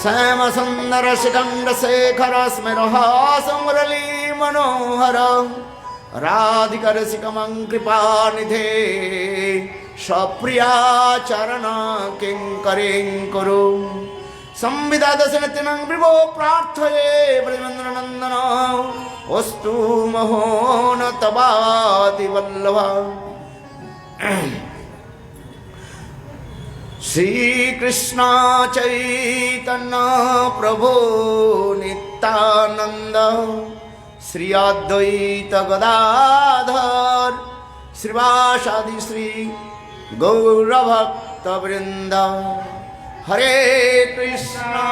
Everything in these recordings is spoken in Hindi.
श्याम सुंदर शिखंड शेखर स्मरहास मुरली मनोहर राधिका रसिकमं कृपा निधे सप्रिया चरण किंकरिं कुरु संविदा दशरथिनं विभो प्रार्थये ब्रह्मेन्द्र नंदन वस्तु मोहन तवाति वल्लभ। श्री कृष्ण चैतन्य प्रभु नित्यानंद श्री अद्वैत गदाधर श्रीवासादि श्री गौरभक्त वृंद। हरे कृष्णा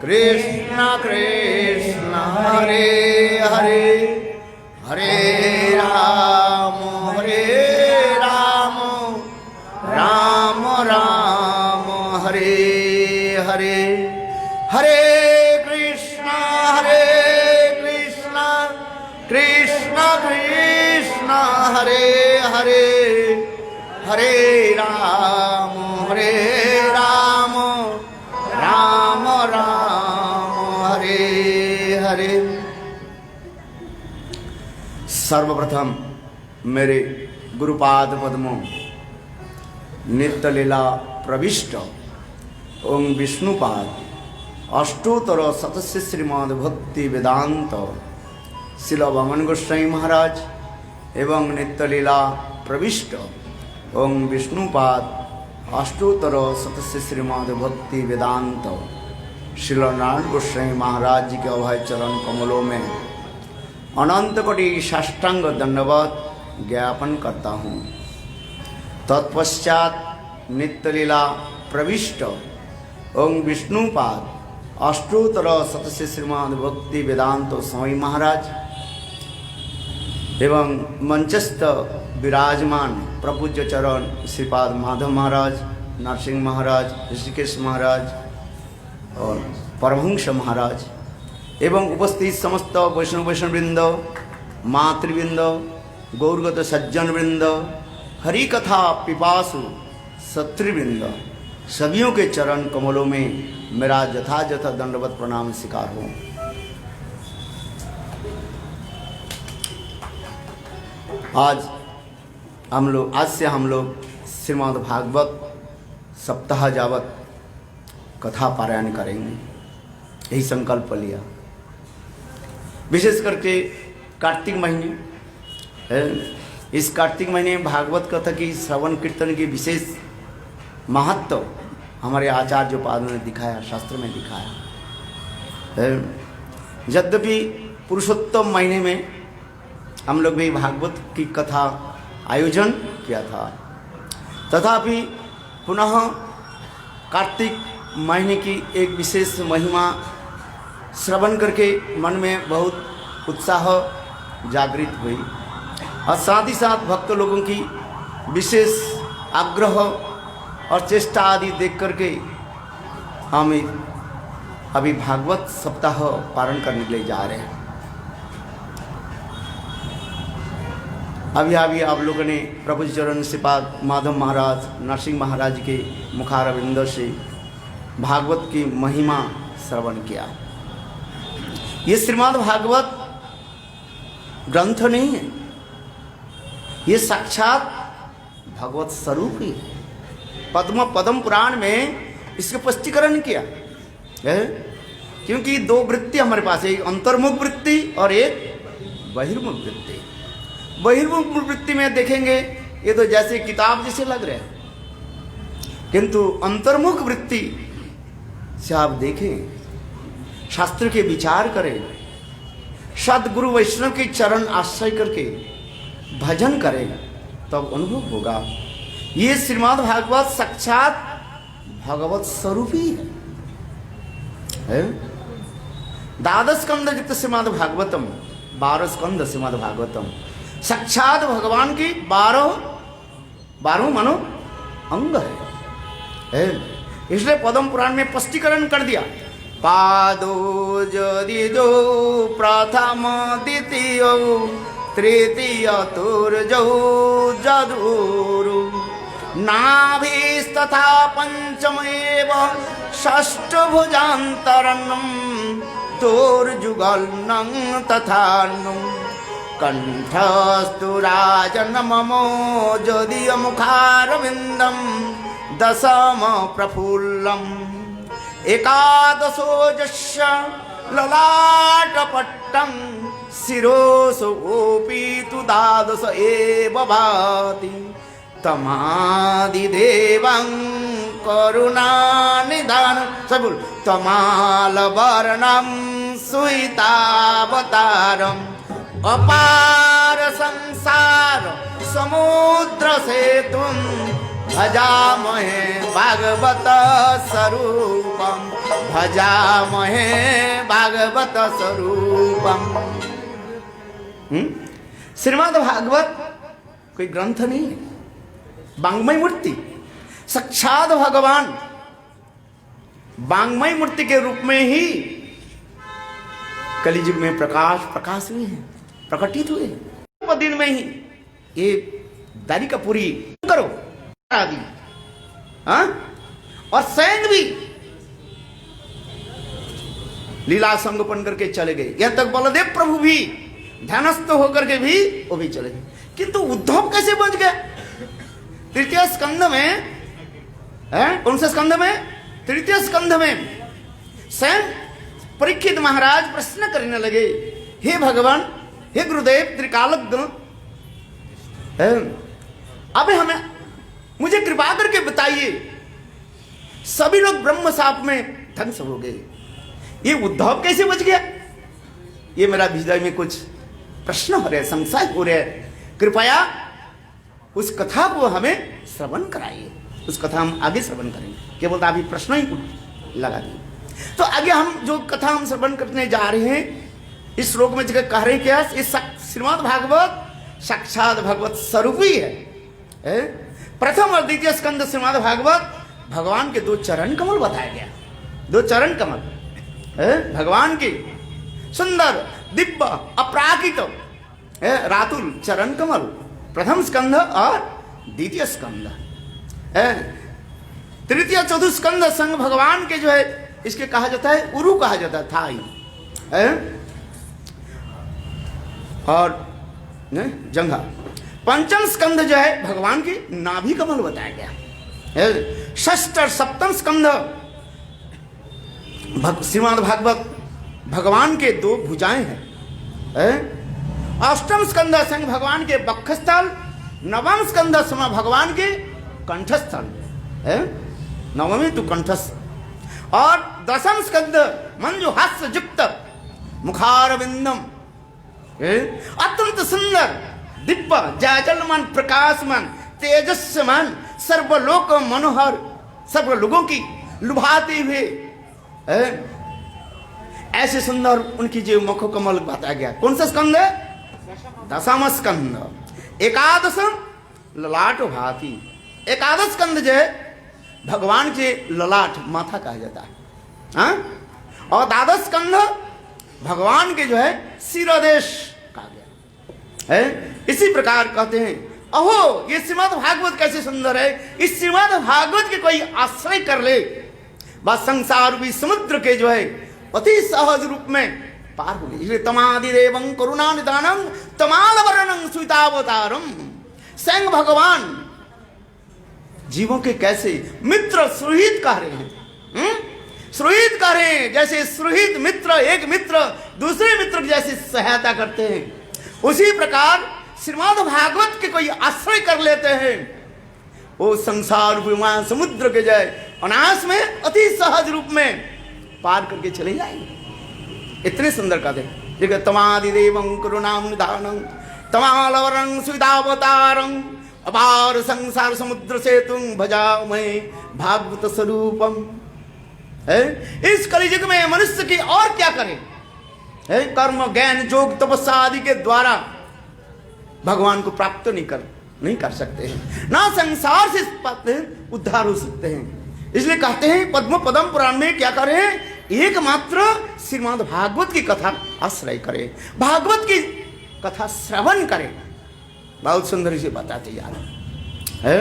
कृष्ण कृष्ण हरे हरे हरे राम राम राम हरे हरे। हरे कृष्ण कृष्ण कृष्ण हरे हरे हरे राम राम राम हरे हरे। सर्वप्रथम मेरे गुरुपाद पद्मों नित्य लीला प्रविष्ट ओं विष्णुपाद अष्टोत्तर सतस्य श्रीमद भक्ति वेदांत शिल वामन गोस्वामी महाराज एवं नित्य लीला प्रविष्ट ओं विष्णुपाद अष्टोत्तर सतस्य श्रीमद भक्ति वेदांत शिल नारायण गोस्वामी महाराज जी के अभय चरण कमलों में अनंत कोटि साष्टांग दंडवत ज्ञापन करता हूँ। तत्पश्चात नित्य लीला प्रविष्ट ओं विष्णुपाद अष्टोत्तर सतस्य श्रीमद भक्ति वेदांत स्वामी महाराज एवं मंचस्थ विराजमान प्रपूज्य चरण श्रीपाद माधव महाराज, नरसिंह महाराज, ऋषिकेश महाराज और परमहंस महाराज एवं उपस्थित समस्त वैष्णववृंद, मातृवृंद, गौरगत सज्जन वृंद, हरि कथा पिपासु सत्रिवृंद सभियों के चरण कमलों में मेरा यथायथ दंडवत प्रणाम स्वीकार हो। आज से हम लोग श्रीमद् भागवत सप्ताह जावत कथा पारायण करेंगे, यही संकल्प लिया। विशेष करके कार्तिक महीने, इस कार्तिक महीने में भागवत कथा की श्रवण कीर्तन की विशेष महत्व हमारे आचार्य पादों ने दिखाया, शास्त्र में दिखाया। यद्यपि पुरुषोत्तम महीने में हम लोग भी भागवत की कथा आयोजन किया था, तथापि पुनः कार्तिक महीने की एक विशेष महिमा श्रवण करके मन में बहुत उत्साह जागृत हुई और साथ ही साथ भक्त लोगों की विशेष आग्रह और चेष्टा आदि देख करके हम अभी भागवत सप्ताह पारण करने के लिए जा रहे हैं। अभी आप लोगों ने प्रभु चरण श्रीपाद माधव महाराज, नरसिंह महाराज के मुखारविंदों से भागवत की महिमा श्रवण किया। ये श्रीमद् भागवत ग्रंथ नहीं है, ये साक्षात भगवत स्वरूप ही है। पद्म पुराण में इसके स्पष्टीकरण किया है, क्योंकि दो वृत्ति हमारे पास है, एक अंतर्मुख वृत्ति और एक बहिर्मुख वृत्ति। बहिर्मुख वृत्ति में देखेंगे ये तो जैसे किताब जैसे लग रहे हैं, किंतु अंतर्मुख वृत्ति से आप देखें, शास्त्र के विचार करें, सदगुरु वैष्णव के चरण आश्रय करके भजन करें, तब अनुभव होगा ये श्रीमद् भागवत साक्षात भगवत स्वरूप ही है। द्वादश स्कंद युक्त श्रीमद् भागवतम, 12 स्कंद श्रीमद् भागवतम साक्षात भगवान की 12 मानो अंग है। इसलिए पद्म पुराण में स्पष्टीकरण कर दिया, पादो यदि जो प्रथम द्वितीय तृतीय तुर्जौ जदुरु नाभिस्तथा पंचमेव षष्ठभुजान्तरन्नं तोर्जुगलनं तथान्नं कंठस्तु राजन ममो जदीय मुखारविंदम दशम प्रफुल्लम एकादशो यस्य ललाटपट्टं शिरोसोऽपि तु द्वादश एव भाति तमादिदेवं करुणानिधानं सब बोल तमालवर्णं सुहितावतारम् अपार संसार समुद्र सेतुं भजामहे भागवत स्वरूपम भजामहे भागवत स्वरूपम। श्रीमद् भागवत कोई ग्रंथ नहीं है, वांग्मय मूर्ति, साक्षात भगवान वांग्मय मूर्ति के रूप में ही कलियुग में प्रकाश हुए हैं, प्रकटित हुए दिन में ही ये दारी का पूरी करो आदि, हाँ? और स्वयं भी लीला संगोपन करके चले गए, यहां तक बलदेव प्रभु भी ध्यानस्थ होकर के भी वो भी चले गए। किंतु उद्धव कैसे बच गए? तृतीय स्कंध में, कौन से स्कंध में? तृतीय स्कंध में स्वयं परीक्षित महाराज प्रश्न करने लगे, हे भगवान, हे गुरुदेव त्रिकालज्ञ, अब हमें मुझे कृपा करके बताइए, सभी लोग ब्रह्म साप में ध्वंस हो गए, ये उद्धव कैसे बच गया? ये मेरा हृदय में कुछ प्रश्न हो रहे, संशय हो रहे, कृपया उस कथा को हमें श्रवण कराइए। उस कथा हम आगे श्रवण करेंगे, केवल अभी प्रश्न ही लगा दिए। तो आगे हम जो कथा हम श्रवण करने जा रहे हैं, इस श्लोक में जगह कह रहे हैं क्या? इस श्रीमद् भागवत साक्षात भगवत स्वरूप ही है। प्रथम और द्वितीय स्कंद श्रीमद् भागवत भगवान के दो चरण कमल बताया गया, दो चरण कमल भगवान के सुंदर दिव्य अपराकित रातुल चरण कमल, प्रथम स्कंद और द्वितीय स्कंद। तृतीय चतुर्थ स्कंद संग भगवान के जो है इसके कहा जाता है उरु कहा जाता है, थाई और जंघा। पंचम स्कंद जो है भगवान की नाभि कमल बताया गया। षष्ठ और सप्तम स्कंद श्रीमद् भागवत भगवान के दो भुजाएं हैं। अष्टम स्कंद संग भगवान के वक्षस्थल, नवम स्कंद समय भगवान के कंठस्थल, नवमी तो कंठस्थ, और दसम स्कंद मंजु हास्य युक्त मुखारविंदम, अत्यंत सुंदर दिव्य जाजलमान प्रकाशमान तेजस्मान सर्वलोक मनोहर, सर्व लोगों की लुभाते हुए ऐसे सुंदर उनकी जो मुख कमल बताया गया। कौन सा स्कंद है? दसम स्कंद। एकादश ललाट भाती, एकादश स्कंद जो है भगवान के ललाट माथा कहा जाता है, हाँ? और द्वादश स्कंद भगवान के जो है शिरोदेश कहा गया है। इसी प्रकार कहते हैं, अहो ये श्रीमद् भागवत कैसे सुंदर है, इस श्रीमद् भागवत के कोई आश्रय कर ले, बस संसार भी समुद्र के जो है अति सहज रूप में पार हो गए। इसलिए तमादिदेवं करुणानिधानं तमालवर्णं सुहितावतारम, स्वयं भगवान जीवों के कैसे मित्र सुहृद कह रहे हैं, सुहृद कह रहे हैं, जैसे सुहृद मित्र एक मित्र दूसरे मित्र की जैसे सहायता करते हैं, उसी प्रकार श्रीमद् भागवत के कोई आश्रय कर लेते हैं, वो संसार विमान समुद्र के जाए अनायास में अति सहज रूप में पार करके चले जाएंगे। इतने सुंदर कहते हैं, तमादिदेवं करुणां निधानं तमालवरं सुविधावतारं अपार संसार समुद्र सेतुं भजामहे भागवत स्वरूपम। इस कलियुग में मनुष्य की और क्या करे? कर्म ज्ञान योग तपस्या आदि के द्वारा भगवान को प्राप्त नहीं कर सकते हैं, ना संसार से उद्धार हो सकते हैं। इसलिए कहते हैं पद्म पदम पुराण में क्या करें? एकमात्र श्रीमद् भागवत की कथा आश्रय करें, भागवत की कथा श्रवण करें। बहुत सुंदर से बताते यार है।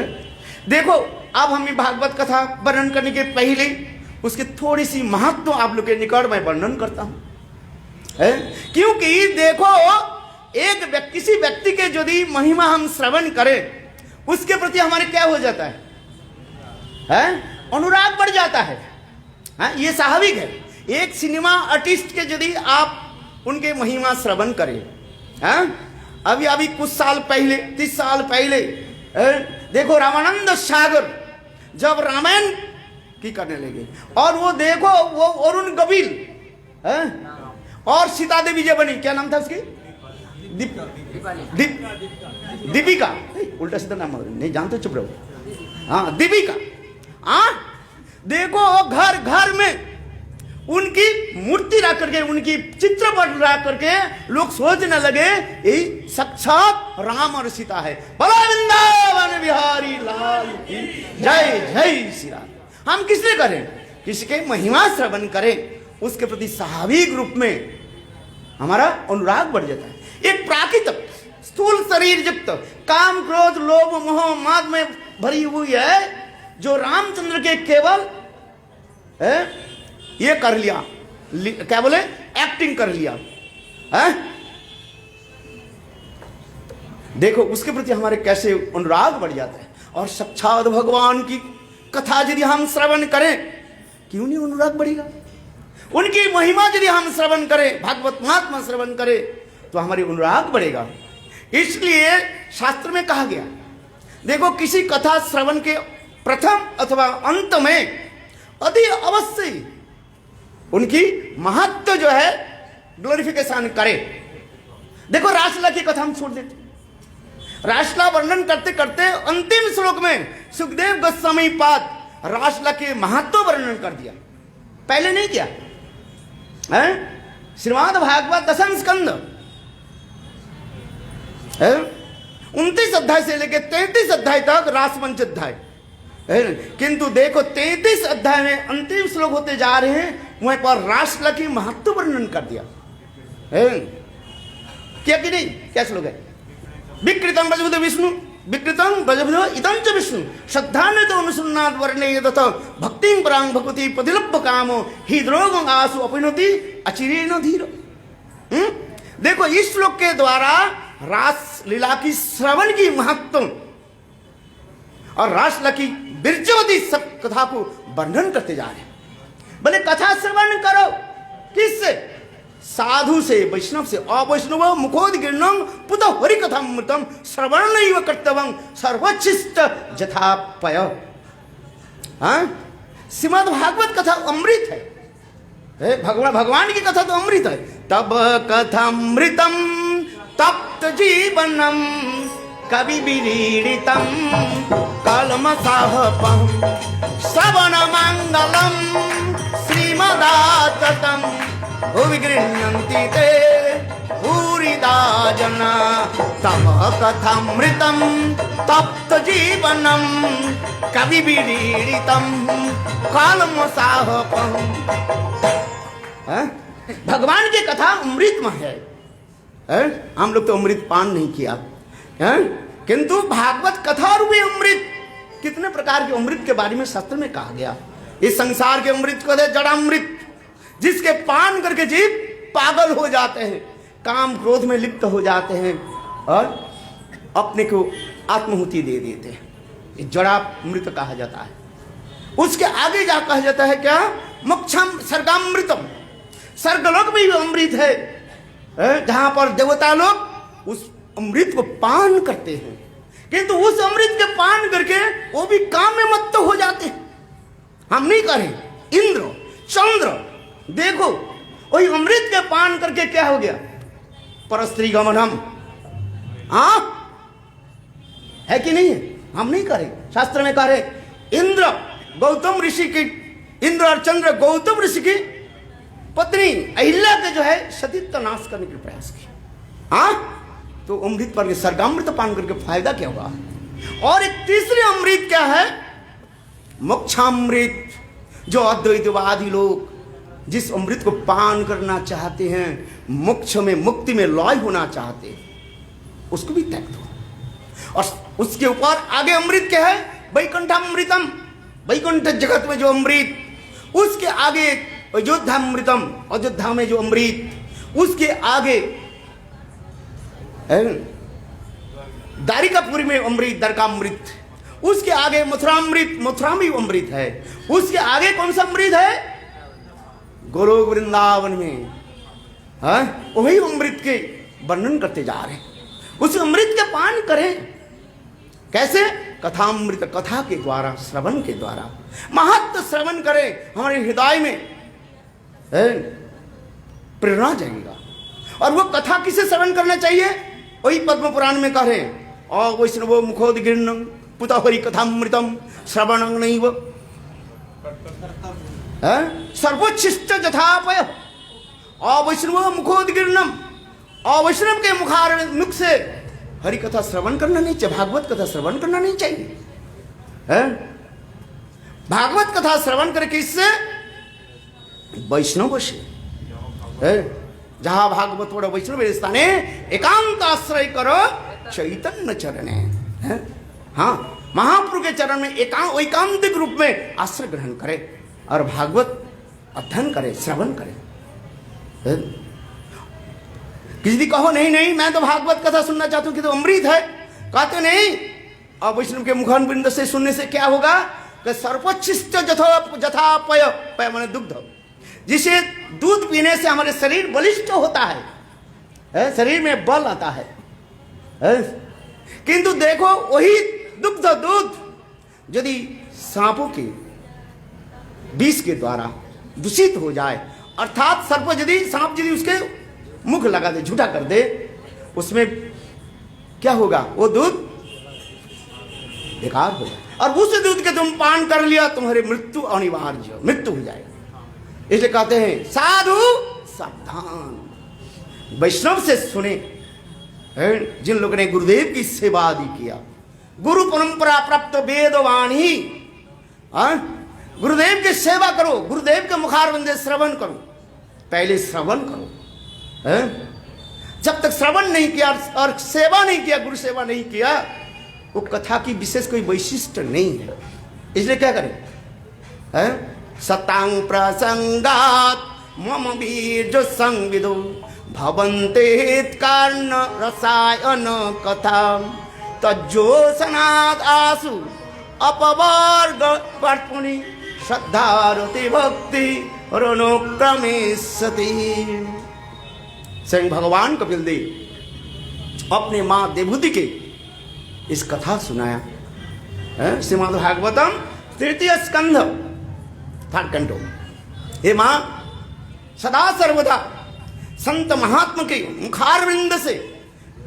देखो अब हम भागवत कथा वर्णन करने के पहले उसकी थोड़ी सी महत्व आप लोग के निकट में वर्णन करता हूं, है? क्योंकि देखो किसी व्यक्ति के यदि महिमा हम श्रवण करें, उसके प्रति हमारे क्या हो जाता है? अनुराग बढ़ जाता है। ये स्वाभाविक है। एक सिनेमा आर्टिस्ट के यदि आप उनके महिमा श्रवण करें, अभी कुछ साल पहले 30 साल पहले देखो रामानंद सागर जब रामायण की करने लगे, और वो देखो वो अरुण गबील और सीता देवी जो बनी, क्या नाम था उसकी? दीपिका, उल्टा सीधा नाम नहीं जानते, चुप रहो। हाँ, दीपिका। देखो घर घर में उनकी मूर्ति रख करके, उनकी चित्रपट रख करके लोग सोचने लगे यही साक्षात राम और सीता है। बोलो वृंदावन बिहारी लाल की जय, जय श्री राम। हम किसने करें? किसी के महिमा श्रवण करें, उसके प्रति स्वाभाविक रूप में हमारा अनुराग बढ़ जाता है। एक प्राकृतिक स्थूल शरीर युक्त काम क्रोध लोभ मोह माद में भरी हुई है, जो रामचंद्र के केवल ये कर लिया, क्या बोले, एक्टिंग कर लिया है? देखो उसके प्रति हमारे कैसे अनुराग बढ़ जाता है। और साक्षात भगवान की कथा यदि हम श्रवण करें, क्यों नहीं अनुराग बढ़ेगा? उनकी महिमा यदि हम श्रवण करें, भागवत महात्मा श्रवण करें, तो हमारी अनुराग बढ़ेगा। इसलिए शास्त्र में कहा गया, देखो किसी कथा श्रवण के प्रथम अथवा अंत में अति अवश्य उनकी महत्व जो है ग्लोरिफिकेशन करे। देखो रासलीला की कथा हम छोड़ देते, रासलीला वर्णन करते करते अंतिम श्लोक में सुखदेव गोस्वामी पाद रासलीला के महत्व वर्णन कर दिया, पहले नहीं किया है? श्रीमद् भागवत दशम स्कंद 29 अध्याय से लेकर 33 अध्याय तक रासमंच अध्याय, किंतु देखो 33 अध्याय में अंतिम श्लोक होते जा रहे हैं, वहीं पर रासलीला की महत्व वर्णन कर दिया है। क्या कि नहीं? क्या श्लोक है? विकृतम ब्रजबुध विष्णु विकृतम ब्रजबुध इदं च विष्णु श्रद्धान्वितो अनुसन्नाद वर्णे तथ भक्तिं परां भगवती पतिलभ्य कामो हृद्रोगं आसु अपनोति अचिरेण धीरो। देखो इस श्लोक के द्वारा रास लीला की श्रवण की महत्व और रासलीला की बीर्जवती सब कथा को वर्णन करते जा रहे हैं। बोले कथा श्रवण करो, किससे? साधु से, वैष्णव से। अवैष्णव मुखोदगीर्णं पुत हरि कथामृतम श्रवणैव कर्तव्यं सर्वोच्छिष्ट यथापय। श्रीमद् भागवत कथा अमृत है, भगवान की कथा तो अमृत है। तब कथामृतम तप्त जीवनम कवि विरीडितम कलमसाहपम श्रवण मंगलम श्रीमदाततम भुवि गृह्णन्ति ते भूरिदा जना। तब कथामृतम तप्त जीवनम कवि विरीडितम कलमसाहपम। भगवान की कथा अमृतमय है। हम लोग तो अमृत पान नहीं किया, किंतु भागवत कथा रूपी अमृत, कितने प्रकार के अमृत के बारे में शास्त्र में कहा गया। इस संसार के अमृत को जड़ामृत, जिसके पान करके जीव पागल हो जाते हैं, काम क्रोध में लिप्त हो जाते हैं और अपने को आत्महुति दे देते हैं, ये जड़ामृत कहा जाता है। उसके आगे जा कहा जाता है क्या? मोक्षम सर्गामृतम। स्वर्गलोक में भी अमृत है, जहां पर देवता लोग उस अमृत को पान करते हैं, किंतु उस अमृत के पान करके वो भी काम में मत्त हो जाते हैं। हम नहीं करें। इंद्र चंद्र देखो वही अमृत के पान करके क्या हो गया? परस्त्री गमनम। है कि नहीं है? हम नहीं करें। शास्त्र में कह रहे इंद्र गौतम ऋषि की, इंद्र और चंद्र गौतम ऋषि की पत्नी अहिल्या के जो है सतीत्व नाश करने के प्रयास की। तो अमृत पर सर्गामृत पान करके फायदा क्या होगा? और एक तीसरी अमृत क्या है? मोक्षामृत, जो अद्वैतवादी लोग जिस अमृत को पान करना चाहते हैं, मोक्ष में मुक्ति में लय होना चाहते हैं, उसको भी त्याग दो। और उसके ऊपर आगे अमृत क्या है? वैकुंठमृतम, वैकुंठ जगत में जो अमृत, उसके आगे अयोध्यामृतम, अयोध्या में जो अमृत, उसके आगे द्वारिकापुरी में अमृत, द्वारकामृत, उसके आगे मथुरामृत, मथुरा में अमृत है, उसके आगे कौन सा अमृत है? गोलोक वृंदावन में, हाँ, वही अमृत के वर्णन करते जा रहे हैं। उस अमृत के पान करें कैसे? कथामृत, कथा के द्वारा, श्रवण के द्वारा महत्व श्रवण करें, हमारे हृदय में प्रेरणा जाएगा। और वो कथा किसे श्रवण करना चाहिए? वही पद्म पुराण में कह रहे हैं, और वैष्णव मुखोदगीर्णं पुतहरि कथामृतम श्रवणं नैव सर्वोच्छिष्ट जथापय। अवैष्णव मुखोदगीर्णम, अवैष्णव के मुख से हरि कथा श्रवण करना नहीं चाहिए, भागवत कथा श्रवण करना नहीं चाहिए। भागवत कथा श्रवण करके इससे वैष्णव से, जहां भागवत वड़ वैष्णव स्थाने एकांत आश्रय करो चैतन्य चरणे। हाँ, महाप्रभु के चरण में एकांतिक रूप में आश्रय ग्रहण करे और भागवत अध्ययन करे, श्रवण करे। किसी कहो नहीं नहीं मैं तो भागवत कथा सुनना चाहता हूं कि तो अमृत है, कहते नहीं। और वैष्णव के मुखारविंद से सुनने से क्या होगा कि सर्वोच्छिष्ट जथापय, पय माने दुग्ध, जिसे दूध पीने से हमारे शरीर बलिष्ठ होता है, शरीर में बल आता है। किंतु देखो वही दुग्ध, दूध यदि सांपों के विष के द्वारा दूषित हो जाए, अर्थात सर्प यदि, सांप यदि उसके मुख लगा दे, झूठा कर दे, उसमें क्या होगा? वो दूध बेकार होगा। और उस दूध के तुम पान कर लिया, तुम्हारी मृत्यु अनिवार्य, मृत्यु हो जाएगा। इसलिए कहते हैं साधु सावधान। वैष्णव से सुने, जिन लोगों ने गुरुदेव की सेवा आदि किया, गुरु परंपरा प्राप्त वेदवाणी, गुरुदेव की सेवा करो, गुरुदेव के मुखारविंद श्रवण करो, पहले श्रवण करो। जब तक श्रवण नहीं किया और सेवा नहीं किया, गुरु सेवा नहीं किया, वो कथा की विशेष कोई वैशिष्ट नहीं है। इसलिए क्या करें? सतांग प्रसंगात मम बीज संविदो भवन्ते कारण रसायन कथा तज्जोसनाद आसु अपवर्ग वर्तुनि श्रद्धारति भक्ति रणोक्रमेशति। स्वयं भगवान कपिल देव अपने माँ देवहूति के इस कथा सुनाया। श्रीमद् भागवतम तृतीय स्कंध थर्ड कंटो। हे माँ, सदा सर्वदा संत महात्मा के मुखारविंद से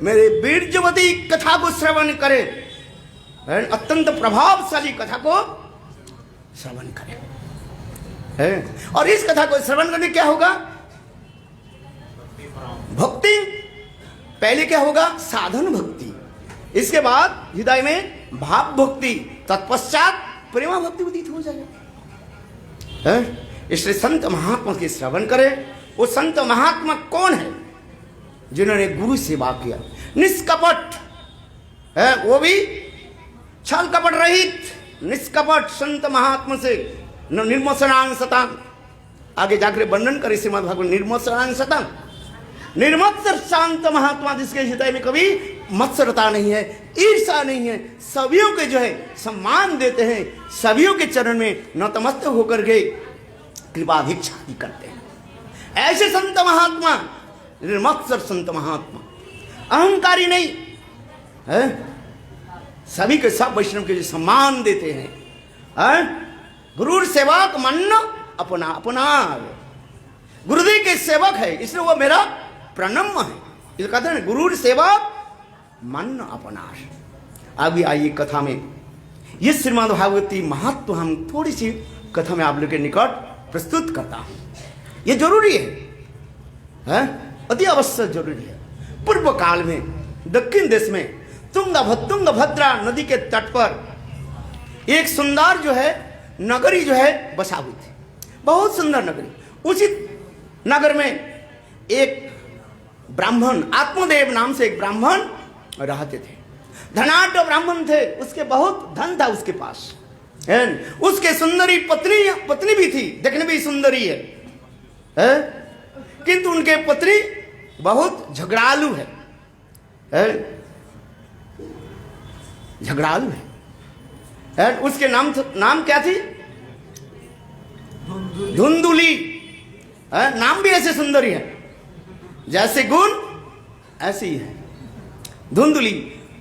मेरे बीर्जवती कथा को श्रवण करे, अत्यंत प्रभावशाली कथा को श्रवण करे। और इस कथा को श्रवण करने क्या होगा? भक्ति पहले क्या होगा? साधन भक्ति, इसके बाद हृदय में भाव भक्ति, तत्पश्चात प्रेमा भक्ति उदित हो जाएगा। इसलिए संत महात्मा के श्रवण करें। वो संत महात्मा कौन है? जिन्होंने गुरु सेवा किया, निष्कपट है, वो भी छल कपट रहित, निष्कपट संत महात्मा से निर्मत्सरांग शतांग। आगे जाकर वर्णन करे श्रीमद् भागवत निर्मत्सरांग शतांग। निर्मत्सर शांत महात्मा जिसके हृदय में कभी मत्सरता नहीं है, ईर्षा नहीं है, सभियों के जो है सम्मान देते हैं, सभियों के चरण में नतमस्तक होकर के कृपा भिक्षा भी करते हैं। ऐसे संत महात्मा, निर्मत्सर संत महात्मा, अहंकारी नहीं है, सभी के सब वैष्णव के सम्मान देते हैं। गुरु सेवक मन अपना अपना, गुरुदेव के सेवक है इसलिए वो मेरा प्रणम्य है। इस कहते हैं गुरु सेवक मन अपना। अभी आइए कथा में, ये श्रीमद् भागवती महत्व हम थोड़ी सी कथा में आप लोग के निकट प्रस्तुत करता हूं। ये जरूरी है, अति अवश्य जरूरी है। पूर्व काल में दक्षिण देश में तुंगभद्रा नदी के तट पर एक सुंदर जो है नगरी जो है बसा हुई थी, बहुत सुंदर नगरी। उसी नगर में एक ब्राह्मण, आत्मदेव नाम से एक ब्राह्मण रहते थे। धनाढ्य ब्राह्मण थे, उसके बहुत धन था उसके पास, उसके सुंदरी पत्नी भी थी, देखने भी सुंदरी है, किंतु उनके पत्नी बहुत झगड़ालू है, झगड़ालू है। उसके नाम क्या थी? धुंधुली। नाम भी ऐसे सुंदरी है, जैसे गुण ऐसी है, धुंधुली।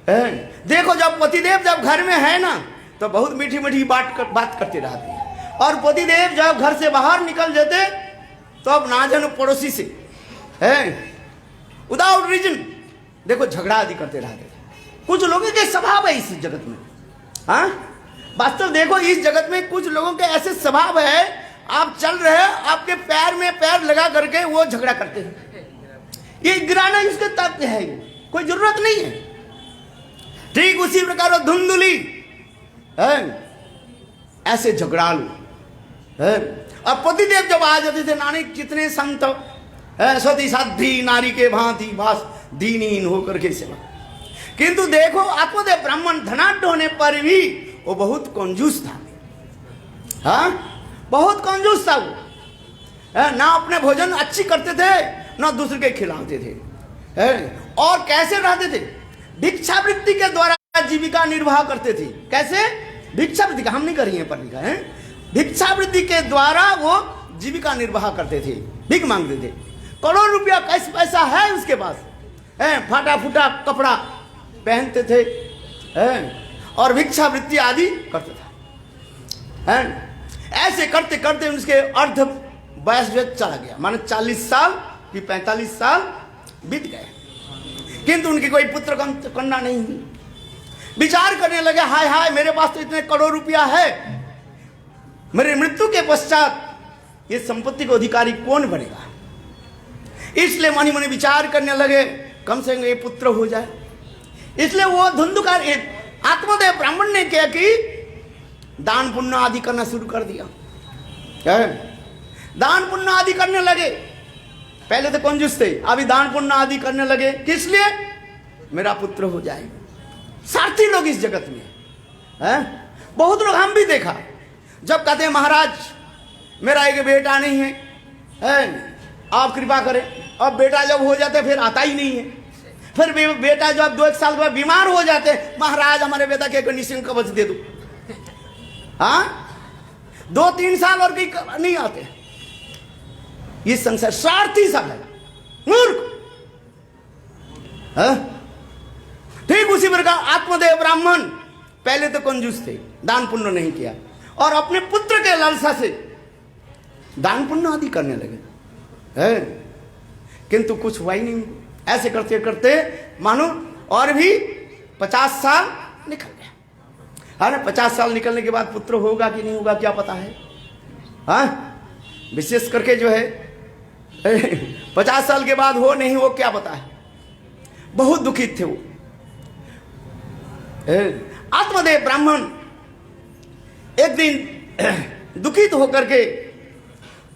देखो जब पतिदेव जब घर में है ना तो बहुत मीठी मीठी बात करते रहते हैं, और पतिदेव जब घर से बाहर निकल जाते तो अब ना जानो पड़ोसी से विदाउट रीजन देखो झगड़ा आदि करते रहते। कुछ लोगों के स्वभाव है इस जगत में। हाँ, वास्तव देखो इस जगत में कुछ लोगों के ऐसे स्वभाव है, आप चल रहे हैं आपके पैर में पैर लगा करके वो झगड़ा करते हैं। ये गिराना इसके तथ्य है, कोई जरूरत नहीं है। ठीक उसी प्रकार धुंधुली ऐसे झगड़ालू और पतिदेव जब आ जाते थे, नानी कितने संत सती साध्वी नारी के भांति भास दीनहीन होकर के सेवा। किंतु देखो आत्मदेव ब्राह्मण धनाढ्य होने पर भी वो बहुत कंजूस था। हाँ, बहुत कंजूस था वो, ना अपने भोजन अच्छी करते थे ना दूसरे के खिलाते थे, और कैसे रहते थे? भिक्षावृत्ति के द्वारा जीविका निर्वाह करते थे। कैसे? भिक्षावृत्ति का हम नहीं कर रही हैं पर लिखा है, भिक्षावृत्ति के द्वारा वो जीविका निर्वाह करते थे, भीख मांगते थे। करोड़ रुपया कैसे पैसा है उसके पास, फटा फूटा कपड़ा पहनते थे, और भिक्षावृत्ति आदि करते था। ऐसे करते करते उसके अर्ध वयस जो चला गया, माने 40 साल कि 45 साल बीत गए, किंतु उनकी कोई पुत्र कन्या नहीं हुई। विचार करने लगे, हाय हाय मेरे पास तो इतने करोड़ रुपया है, मेरे मृत्यु के पश्चात ये संपत्ति को अधिकारी कौन बनेगा? इसलिए मनी मनी विचार करने लगे, कम से कम ये पुत्र हो जाए। इसलिए वो धुंधुकार आत्मदेव ब्राह्मण ने क्या कि दान पुण्य आदि करना शुरू कर दिया। दान पुण्य आदि करने लगे। पहले तो कंजूस थे, अभी दान पुण्य आदि करने लगे। किस लिए? मेरा पुत्र हो जाए। स्वार्थी लोग इस जगत में बहुत लोग, हम भी देखा, जब कहते हैं महाराज मेरा एक बेटा नहीं है, आप कृपा करें, अब बेटा जब हो जाते फिर आता ही नहीं है। फिर बेटा जब 2-1 साल बाद बीमार हो जाते, महाराज हमारे बेटा के निश्चिंत कवच दे दो। हाँ, 2-3 साल और कहीं नहीं आते। ये संसार स्वार्थी सब है, मूर्ख। ठीक उसी प्रकार आत्मदेव ब्राह्मण पहले तो कंजूस थे, दान पुण्य नहीं किया, और अपने पुत्र के लालसा से दान पुण्य आदि करने लगे, किंतु कुछ हुआ ही नहीं। ऐसे करते करते मानो और भी 50 साल निकल गया। हाँ, 50 साल निकलने के बाद पुत्र होगा कि नहीं होगा क्या पता है। हाँ, विशेष करके जो है 50 साल के बाद हो नहीं हो क्या पता है। बहुत दुखित थे वो। आत्मदेव ब्राह्मण एक दिन दुखित होकर के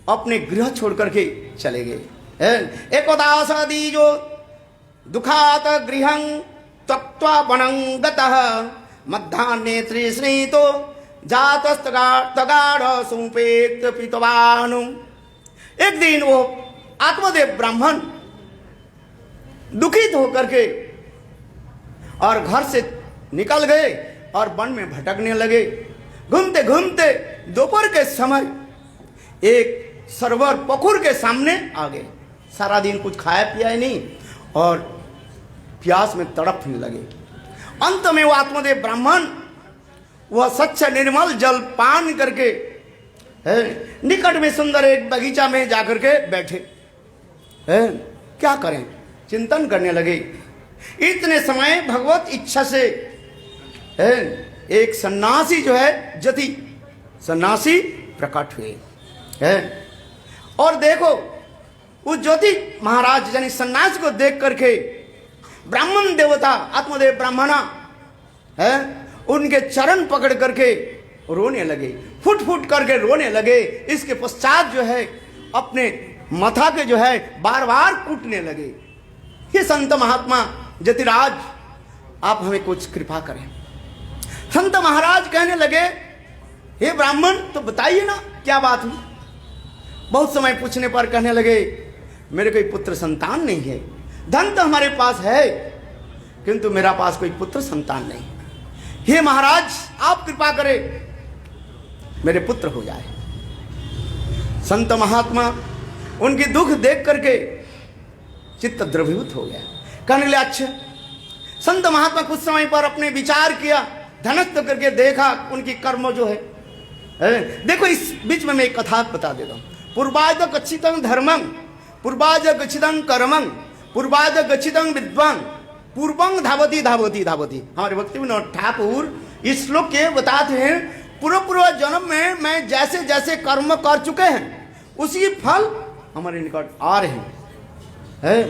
अपने गृह छोड़ करके चले गए। एकदा सदीजो दुखात गृहं त्यक्त्वा वनं गतः मध्याह्ने तृष्णीतो जातस्तगाढ़ सुपेत पीतवान्। एक दिन वो आत्मदेव ब्राह्मण दुखित होकर के और घर से निकल गए और वन में भटकने लगे। घूमते घूमते दोपहर के समय एक सरोवर पोखर के सामने आ गए। सारा दिन कुछ खाया पिया नहीं और प्यास में तड़पने लगे। अंत में वो आत्मदेव ब्राह्मण वह स्वच्छ निर्मल जल पान करके निकट में सुंदर एक बगीचा में जाकर के बैठे। क्या करें, चिंतन करने लगे। इतने समय भगवत इच्छा से एक सन्यासी जो है जति सन्यासी प्रकट हुए और देखो उस ज्योति महाराज यानी सन्यासी को देख करके ब्राह्मण देवता आत्मदेव ब्राह्मणा उनके चरण पकड़ करके रोने लगे, फुट फुट करके रोने लगे। इसके पश्चात जो है अपने माथा के जो है बार बार कूटने लगे। ये संत महात्मा जतिराज आप हमें कुछ कृपा करें। संत महाराज कहने लगे, हे ब्राह्मण, तो बताइए ना क्या बात हुई। बहुत समय पूछने पर कहने लगे, मेरे कोई पुत्र संतान नहीं है। धन तो हमारे पास है, किंतु मेरा पास कोई पुत्र संतान नहीं। हे महाराज, आप कृपा करें, मेरे पुत्र हो जाए। संत महात्मा उनकी दुख देख करके चित्त द्रवीभूत हो गया। कहने लगे, अच्छा। संत महात्मा कुछ समय पर अपने विचार किया, धनस्थ करके देखा उनकी कर्म जो है। देखो, इस बीच में मैं एक कथा बता देता हूं। पूर्वाज गच्छितं धर्मं, पूर्वाज गच्छितं कर्मं, पूर्वाज गच्छितं विद्वान, पूर्वं धावती धावती धावती। हमारे भक्ति विनोद ठाकुर इस श्लोक के बताते हैं, पूर्व जन्म में मैं जैसे जैसे कर्म कर चुके हैं उसी फल हमारे निकट आ रहे हैं।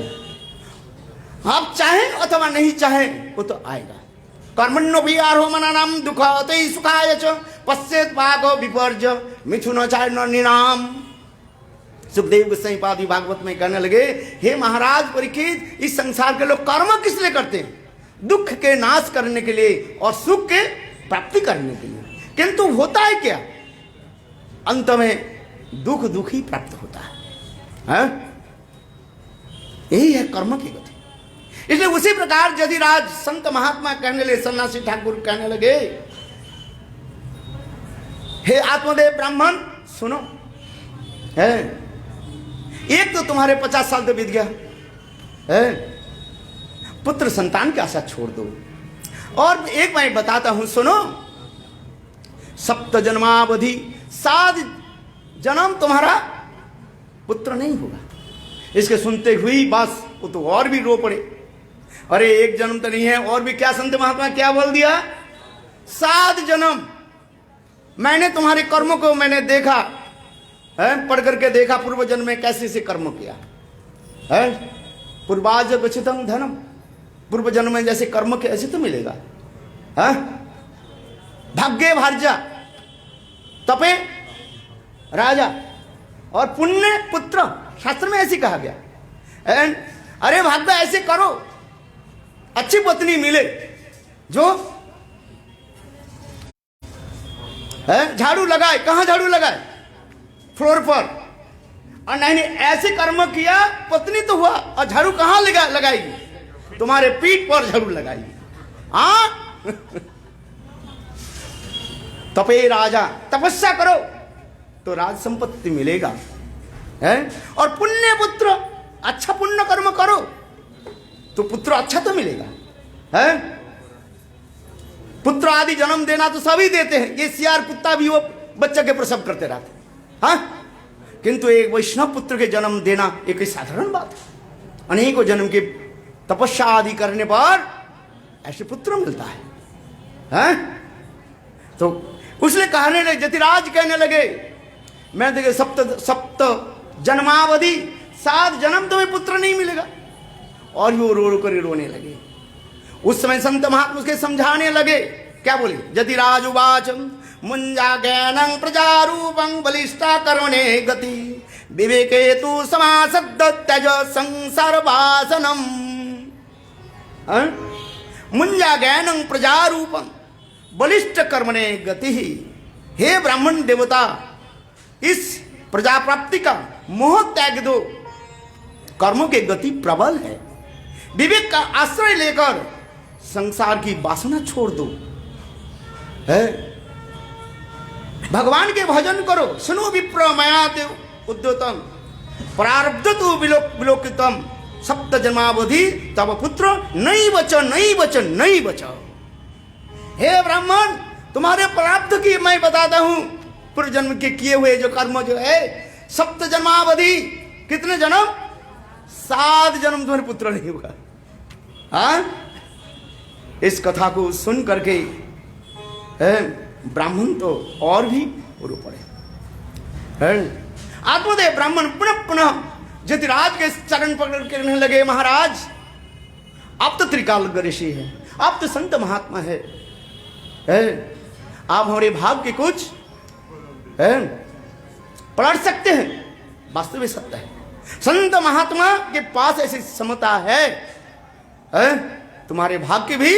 आप चाहें अथवा नहीं चाहें वो तो आएगा। कर्मण्यो भी आरो मनानाम दुखाते सुखाय च पश्चेत भागो विपर्य मिथुन चारण निनाम। सुखदेव गोस्वामी पाद भागवत में कहने लगे, हे महाराज परीक्षित, इस संसार के लोग कर्म किस लिए करते हैं? दुख के नाश करने के लिए और सुख के प्राप्ति करने के लिए। किंतु होता है क्या? अंत में दुख दुख ही प्राप्त होता है। यही है कर्म की गति। इसलिए उसी प्रकार यदिराज संत महात्मा कहने लगे, सन्यासी ठाकुर कहने लगे, हे आत्मदेव ब्राह्मण सुनो, है एक तो तुम्हारे 50 साल तो बीत गया है, पुत्र संतान की आशा छोड़ दो। और एक मैं बताता हूं, सुनो, 7 जन्मावधि 7 जन्म तुम्हारा पुत्र नहीं होगा। इसके सुनते हुई बस वो तो और भी रो पड़े। अरे एक जन्म तो नहीं है, और भी क्या संत महात्मा क्या बोल दिया? 7 जन्म मैंने तुम्हारे कर्मों को मैंने देखा है, पढ़ करके देखा पूर्व जन्म में कैसे से कर्म किया है। पूर्वाज गच्छितं धनम, पूर्व जन्म में जैसे कर्म के ऐसे तो मिलेगा है। भाग्य भार्या तपे राजा और पुण्य पुत्र, शास्त्र में ऐसे कहा गया। अरे भाग्य ऐसे करो, अच्छी पत्नी मिले जो है, झाड़ू लगाए। कहां झाड़ू लगाए? फ्लोर पर। और नहीं ऐसे कर्म किया, पत्नी तो हुआ और झाड़ू कहां लगाएगी? तुम्हारे पीठ पर झाड़ू लगाएगी। हाँ तपे राजा, तपस्या करो तो राज संपत्ति मिलेगा है। और पुण्य पुत्र, अच्छा पुण्य कर्म करो तो पुत्र अच्छा तो मिलेगा है। पुत्र आदि जन्म देना तो सभी देते हैं, ये सियार कुत्ता भी वो बच्चा के प्रसव करते रहते हैं। हाँ, किंतु एक वैष्णव पुत्र के जन्म देना एक साधारण बात है। अनेकों जन्म की तपस्या आदि करने पर ऐसे पुत्र मिलता है हैं? तो उसने कहने लगे, जतिराज कहने लगे, मैं देखे 7 जन्मावधि 7 जन्म तुम्हें पुत्र नहीं मिलेगा। और वो रो कर रोने लगे। उस समय संत महात्मा उसके समझाने लगे, क्या बोले? जतिराज उवाच मुंजा ज्ञानं प्रजारूपं बलिष्ठा कर्मणे गति विवेके तु समासद्द त्यज संसार वासनम। मुंजा ज्ञानं प्रजारूपं बलिष्ठ कर्मणे गति। हे ब्राह्मण देवता, इस प्रजा प्राप्ति का मोह त्याग दो, कर्मों की गति प्रबल है। विवेक का आश्रय लेकर संसार की वासना छोड़ दो है। भगवान के भजन करो। सुनो विप्र मयाते उद्योतम प्रारब्ध तो विलोकितम 7 जन्मावधि तब पुत्र नहीं बचो नहीं बचो नहीं बचो। हे ब्राह्मण, तुम्हारे प्रारब्ध की मैं बताता हूं, पूर्व जन्म के किए हुए जो कर्म जो है, 7 जन्मावधि कितने जन्म? 7 जन्म तुम्हारे पुत्र नहीं होगा। हाँ, इस कथा को सुन करके ब्राह्मण तो और भी रो पड़े। आत्मदेव ब्राह्मण पुनः पुनः जतिराज के चरण पकड़ के कहने लगे, महाराज आप तो त्रिकाल ऋषि है, आप तो संत महात्मा है, आप हमारे भाव के कुछ पलट सकते हैं। वास्तविक सत्य है, संत महात्मा के पास ऐसी क्षमता है तुम्हारे भाग्य भी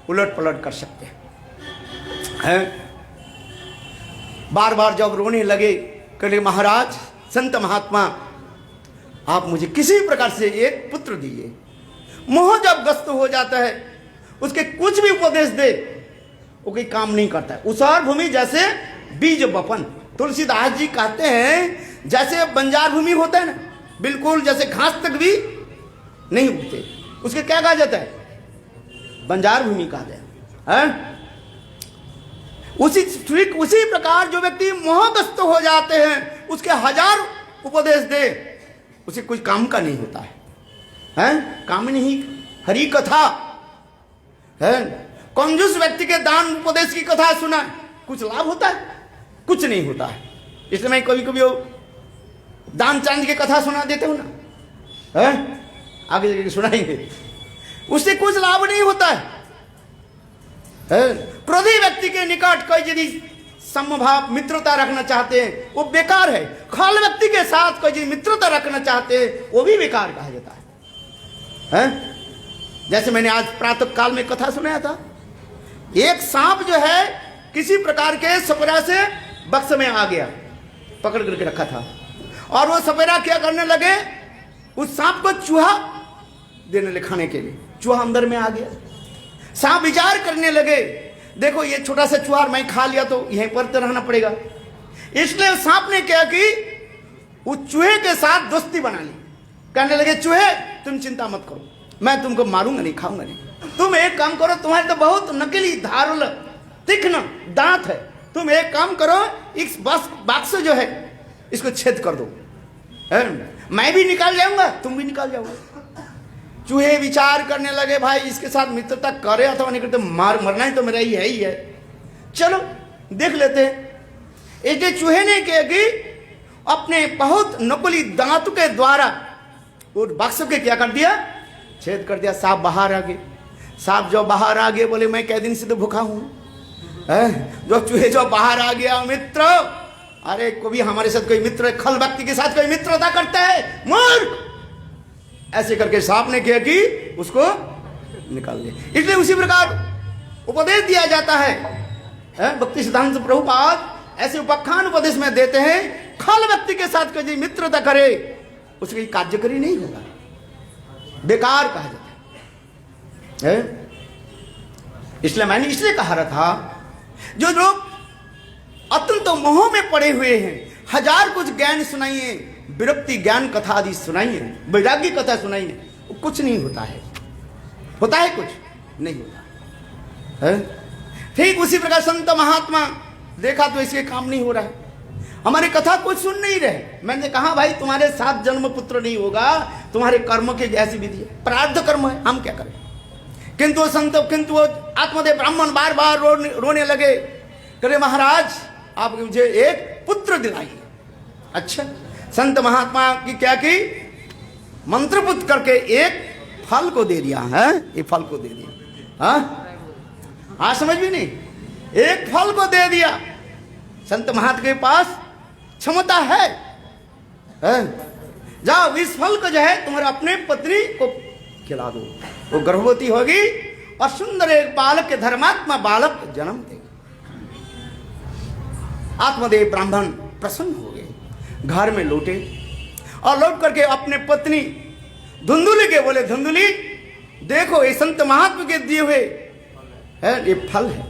उलट पलट कर सकते हैं। बार बार जब रोने लगे, कहले महाराज संत महात्मा आप मुझे किसी प्रकार से एक पुत्र दीजिए। मोह जब ग्रस्त हो जाता है, उसके कुछ भी उपदेश दे वो कोई काम नहीं करता है। उसार भूमि जैसे बीज बपन, तुलसीदास जी कहते हैं जैसे बंजार भूमि होता है ना, बिल्कुल जैसे घास तक भी नहीं उगते, उसके क्या कहा जाता है? बंजार भूमि कहा जाए है? उसी प्रकार जो व्यक्ति मोहग्रस्त हो जाते हैं, उसके हजार उपदेश दे उसे कुछ काम का नहीं होता है? काम नहीं, हरी कथा है। कंजूस व्यक्ति के दान उपदेश की कथा सुना, कुछ लाभ होता है? कुछ नहीं होता है। इसलिए मैं कभी कभी दान चांद की कथा सुना देते हूं ना, है? आगे सुनाएंगे, उससे कुछ लाभ नहीं होता है। क्रोधी व्यक्ति के निकट कोई यदि समभाव मित्रता रखना चाहते हैं वो बेकार है। खल व्यक्ति के साथ कोई यदि मित्रता रखना चाहते हैं वो भी बेकार कहा जाता है? जैसे मैंने आज प्रातः काल में कथा सुनाया था, एक सांप जो है किसी प्रकार के सपेरा से बक्स में आ गया, पकड़ करके रखा था, और वो सपेरा क्या करने लगे, उस सांप को चूहा देने लगे खाने के लिए। चूहा अंदर में आ गया, सांप विचार करने लगे, देखो ये छोटा सा चूहा मैं खा लिया तो यहीं पर तो रहना पड़ेगा। इसलिए सांप ने क्या कि उस चूहे के साथ दोस्ती बना ली। कहने लगे चूहे तुम चिंता मत करो, मैं तुमको मारूंगा नहीं, खाऊंगा नहीं, तुम एक काम करो, तुम्हारे तो बहुत नकली धारुल तीक्ष्ण दांत है, तुम एक काम करो, इस बाक्स जो है इसको छेद कर दो, मैं भी निकाल जाऊंगा, तुम भी निकाल जाओगे। चूहे विचार करने लगे, भाई इसके साथ मित्रता करे अथवा नहीं करते, मरना ही तो मेरा ही है, चलो देख लेते हैं। इसलिए चूहे ने क्या कि अपने बहुत नकली दांत के द्वारा वो बक्स के क्या कर दिया, छेद कर दिया। सांप बाहर आ गए। सांप जो बाहर आ गए बोले मैं कई दिन से तो भूखा हूं। जो चूहे जो बाहर आ गया, मित्र, अरे कभी हमारे साथ कोई मित्र, खल व्यक्ति के साथ कोई मित्रता करता है, मूर्ख, ऐसे करके सांप ने क्या कि उसको निकाल दिया। इसलिए उसी प्रकार उपदेश दिया जाता है। भक्ति सिद्धांत प्रभुपाद ऐसे उपाख्यान उपदेश में देते हैं, खल व्यक्ति के साथ कोई मित्रता करे उसकी कार्यकरी नहीं होगा, बेकार कहा जाता है। इसलिए मैंने इसलिए कहा रहा था, जो लोग अत्यंत मोह में पड़े हुए हैं, हजार कुछ ज्ञान सुनाइए, विरक्ति ज्ञान कथा आदि सुनाइए, वैराग्य कथा सुनाइए, कुछ नहीं होता है। होता है कुछ नहीं होता है। ठीक उसी प्रकार संत महात्मा देखा तो इसके काम नहीं हो रहा है, हमारी कथा कुछ सुन नहीं रहे। मैंने कहा भाई तुम्हारे साथ जन्म पुत्र नहीं होगा, तुम्हारे कर्म के जैसी विधि है, प्रारब्ध कर्म है, हम क्या करें। किंतु वो आत्मदेव ब्राह्मण बार बार रोने लगे, करे महाराज आप मुझे एक पुत्र दिलाइए। अच्छा, संत महात्मा की क्या की, मंत्रपुत करके एक फल को दे दिया है, एक फल को दे दिया। हाँ समझ भी नहीं, एक फल को दे दिया। संत महात्मा के पास क्षमता है, जाओ इस फल को जो है तुम्हारे अपने पत्नी को खिला दो, वो गर्भवती होगी और सुंदर एक बालक के धर्मात्मा बालक जन्म देगी। आत्मदेव ब्राह्मण प्रसन्न हो गए, घर में लौटे और लौट करके अपने पत्नी धुंधुली के बोले, धुंधुली देखो ये संत महात्मा के दिए हुए है, ये फल है,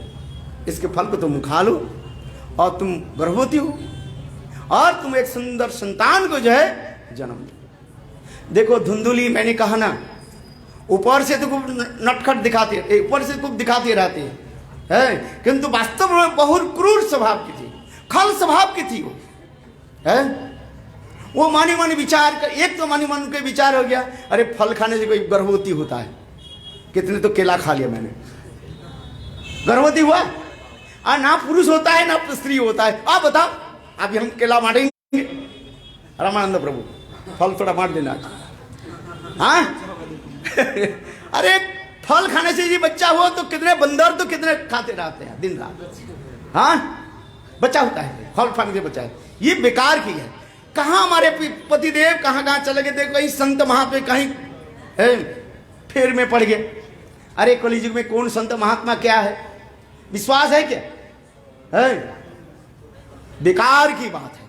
इसके फल को तुम खा लो और तुम गर्भवती हो और तुम एक सुंदर संतान को जो है जन्म दो। देखो धुंधुली, मैंने कहा ना, ऊपर से तो खूब नटखट दिखाते, ऊपर से खूब दिखाते रहते हैं, किंतु वास्तव में बहुत क्रूर स्वभाव की थी, खल स्वभाव की थी वो, है? वो मानी मानी विचार कर, एक तो मानी मन के विचार हो गया, अरे फल खाने से कोई गर्भवती होता है, कितने तो केला खा लिया मैंने, गर्भवती हुआ? ना पुरुष होता है ना स्त्री होता है, आप बताओ, आप हम केला बांटेंगे? रामानंद प्रभु फल थोड़ा बांट देना। हाँ अरे फल खाने से यदि बच्चा हुआ तो कितने बंदर तो कितने खाते रहते हैं दिन रात। हाँ बच्चा होता है, फल खाने से बच्चा है, ये बेकार की है। कहाँ हमारे पतिदेव कहाँ चले गए थे, कहीं संत महात्मा कहीं फेर में पड़ गए, अरे कलियुग में कौन संत महात्मा क्या है, विश्वास है क्या? है बेकार की बात है।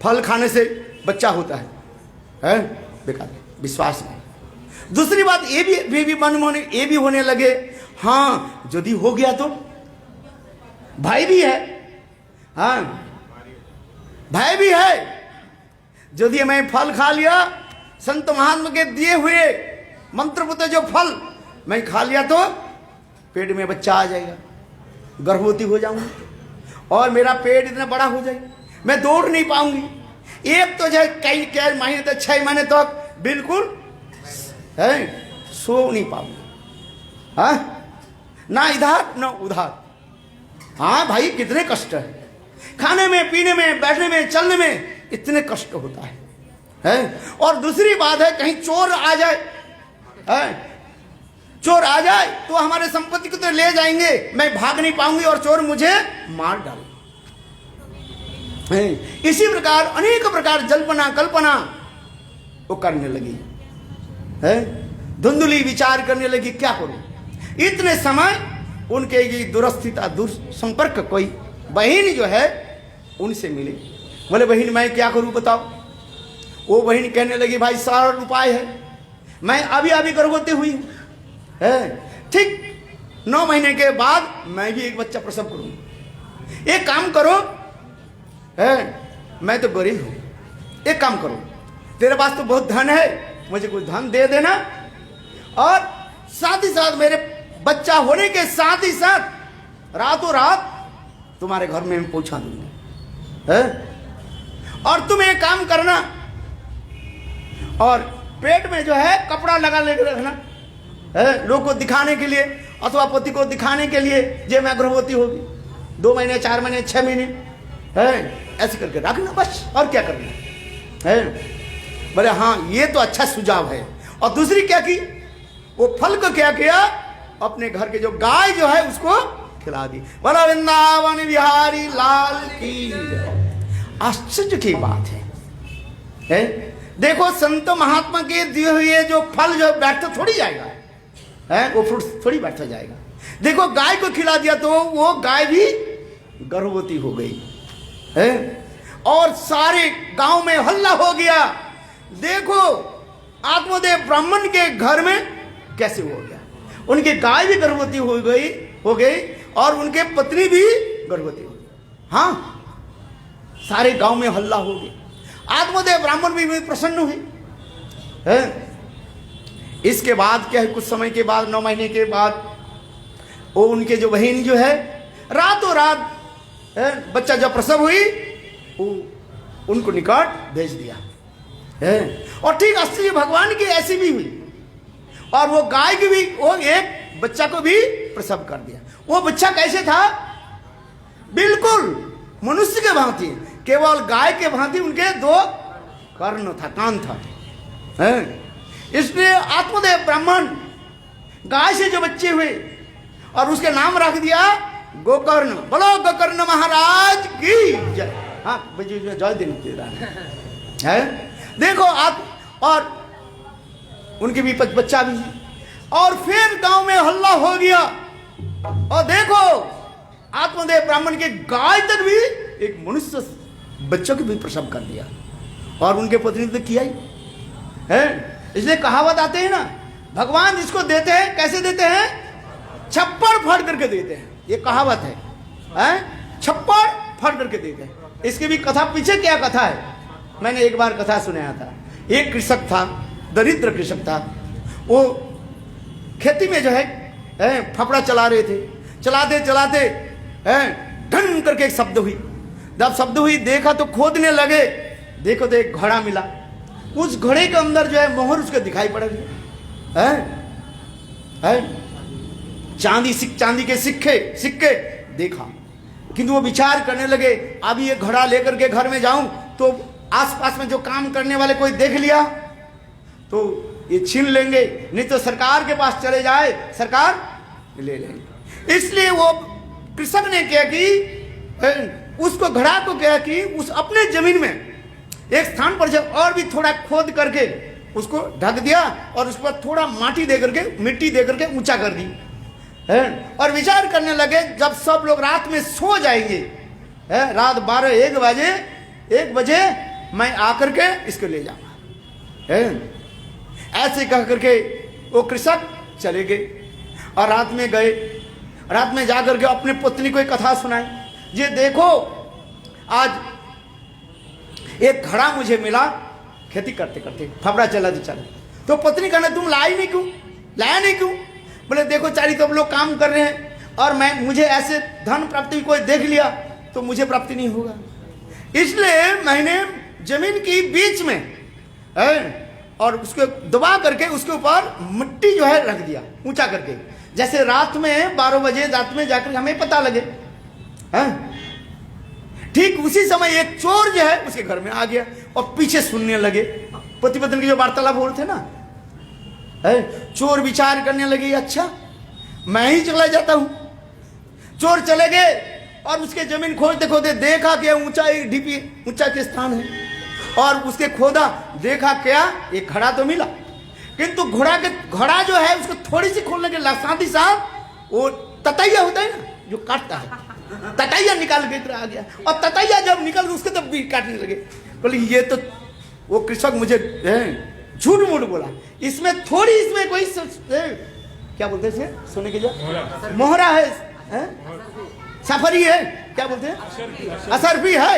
फल खाने से बच्चा होता है बेकार, विश्वास नहीं। दूसरी बात ये भी मन में ये भी होने लगे, हाँ यदि हो गया तो भाई भी है, हाँ भाई भी है, यदि मैं फल खा लिया संत महात्मा के दिए हुए मंत्रपुत्र जो फल मैं खा लिया तो पेट में बच्चा आ जाएगा, गर्भवती हो जाऊंगी और मेरा पेट इतना बड़ा हो जाएगा, मैं दौड़ नहीं पाऊंगी। एक तो जो कई कई महीने तक 6 महीने तक बिल्कुल है सो नहीं पाऊंगी, हाँ ना इधर ना उधर। हाँ भाई कितने कष्ट है, खाने में पीने में बैठने में चलने में इतने कष्ट होता है? और दूसरी बात है कहीं चोर आ जाए, चोर आ जाए तो हमारे संपत्ति को तो ले जाएंगे, मैं भाग नहीं पाऊंगी और चोर मुझे मार डाले। इसी प्रकार अनेक प्रकार जल्पना कल्पना वो करने लगी है, धुंधली विचार करने लगी, क्या करूं। इतने समय उनके ये दुरस्थिता दुर्संपर्क कोई बहन जो है उनसे मिले, बोले बहन मैं क्या करूं बताओ। वो बहन कहने लगी भाई सरल उपाय है, मैं अभी अभी गर्भवती हुई है, ठीक 9 महीने के बाद मैं भी एक बच्चा प्रसव करूंगा। एक काम करो, मैं तो गरीब हूं, एक काम करो तेरे पास तो बहुत धन है, मुझे कुछ धन दे देना और साथ ही साथ मेरे बच्चा होने के साथ ही साथ रातों रात तुम्हारे घर में पहुंचा दूंगा, और तुम एक काम करना और पेट में जो है कपड़ा लगा लेकर रखना, लोग को दिखाने के लिए अथवा पति को दिखाने के लिए जे मैं गर्भवती होगी, 2 महीने 4 महीने 6 महीने ऐसे करके रखना बस, और क्या करना है। बोले हाँ ये तो अच्छा सुझाव है। और दूसरी क्या की, वो फल को क्या किया, अपने घर के जो गाय जो है उसको खिला दी। बोला वृंदावन बिहारी लाल की। आश्चर्य की बात है देखो संत महात्मा के दिए हुए जो फल जो व्यर्थ थोड़ी जाएगा, वो फ्रूट थोड़ी व्यर्थ जाएगा। देखो गाय को खिला दिया तो वो गाय भी गर्भवती हो गई और सारे गांव में हल्ला हो गया। देखो आत्मदेव ब्राह्मण के घर में कैसे हो गया, उनकी गाय भी गर्भवती हो गई और उनके पत्नी भी गर्भवती हो गई। हाँ सारे गांव में हल्ला हो गया, आत्मदेव ब्राह्मण भी प्रसन्न हुए। इसके बाद क्या है, कुछ समय के बाद 9 महीने के बाद वो उनके जो बहन जो है रातों रात बच्चा जब प्रसव हुई वो उनको निकट भेज दिया और ठीक असली भगवान की ऐसी भी हुई और वो गाय की भी वो एक बच्चा को भी प्रसव कर दिया। वो बच्चा कैसे था, बिल्कुल मनुष्य के भांति, केवल गाय के भांति उनके 2 कर्ण था, कान था। इसलिए आत्मदेव ब्राह्मण गाय से जो बच्चे हुए और उसके नाम रख दिया गोकर्ण। बोलो गोकर्ण महाराज की जय। हाँ जय दिन दे रहा है। देखो आप, और उनके भी बच्चा भी, और फिर गांव में हल्ला हो गया और देखो आत्मदेव ब्राह्मण के गाय तक भी एक मनुष्य बच्चों की भी प्रसव कर दिया और उनके पत्नी तो किया ही है। इसलिए कहावत आते हैं ना, भगवान जिसको देते हैं कैसे देते हैं, छप्पड़ फाड़ करके देते हैं, ये कहावत है, छप्पड़ फाड़ करके देते हैं। इसकी भी कथा, पीछे क्या कथा है, मैंने एक बार कथा सुनाया था। एक कृषक था, दरिद्र कृषक था, वो खेती में जो है फपड़ा चला रहे थे, चलाते चलाते ढन करके एक शब्द हुई। जब शब्द हुई देखा तो खोदने लगे, देखो तो एक घड़ा मिला, उस घड़े के अंदर जो है मोहर उसके दिखाई पड़ रही है, चांदी के सिक्के देखा। किंतु वो विचार करने लगे, अभी ये घड़ा लेकर के घर में जाऊं तो आसपास में जो काम करने वाले कोई देख लिया तो ये छीन लेंगे, नहीं तो सरकार के पास चले जाए, सरकार ले लेंगे। इसलिए वो कृषक ने क्या कि उसको घड़ा को क्या कि उस अपने जमीन में एक स्थान पर जब और भी थोड़ा खोद करके उसको ढक दिया और उस पर थोड़ा माटी दे करके, मिट्टी दे करके ऊंचा कर दी है। और विचार करने लगे जब सब लोग रात में सो जाएंगे है, रात 1 बजे मैं आकर के इसको ले जाऊंगा है। ऐसे कह करके वो कृषक चले गए और रात में गए। रात में जाकर के अपने पत्नी को एक कथा सुनाई, ये देखो आज एक घड़ा मुझे मिला, खेती करते करते फबड़ा चला तो चला। तो पत्नी कहना तुम लाया नहीं क्यों? बोले देखो चारी तो लोग काम कर रहे हैं और मुझे ऐसे धन प्राप्ति कोई देख लिया तो मुझे प्राप्ति नहीं होगा, इसलिए मैंने जमीन की बीच में है और उसको दबा करके उसके ऊपर मिट्टी जो है रख दिया ऊंचा करके, जैसे रात में 12 बजे रात में जाकर हमें पता लगे है। ठीक उसी समय एक चोर जो है उसके घर में आ गया और पीछे सुनने लगे, पति पत्नी की जो वार्तालाप हो रहे थे ना है। चोर विचार करने लगे अच्छा मैं ही चला जाता हूं। चोर चले गए और उसके जमीन खोदते खोदते देखा क्या ऊंचा एक ढीपी ऊंचा के स्थान है और उसके खोदा देखा क्या एक घड़ा तो मिला, किंतु घड़ा जो है उसको थोड़ी सी खोलने के साथ ही साथ वो ततैया होता है ना जो काटता है, ततैया निकाल के इधर आ गया और ततैया जब निकल उसके तब भी काटने लगे। बोले ये तो वो कृषक मुझे झूठ मूठ बोला, इसमें थोड़ी इसमें कोई क्या बोलते हैं सोने के लिए मोहरा है, सफरी है, क्या बोलते हैं असर भी है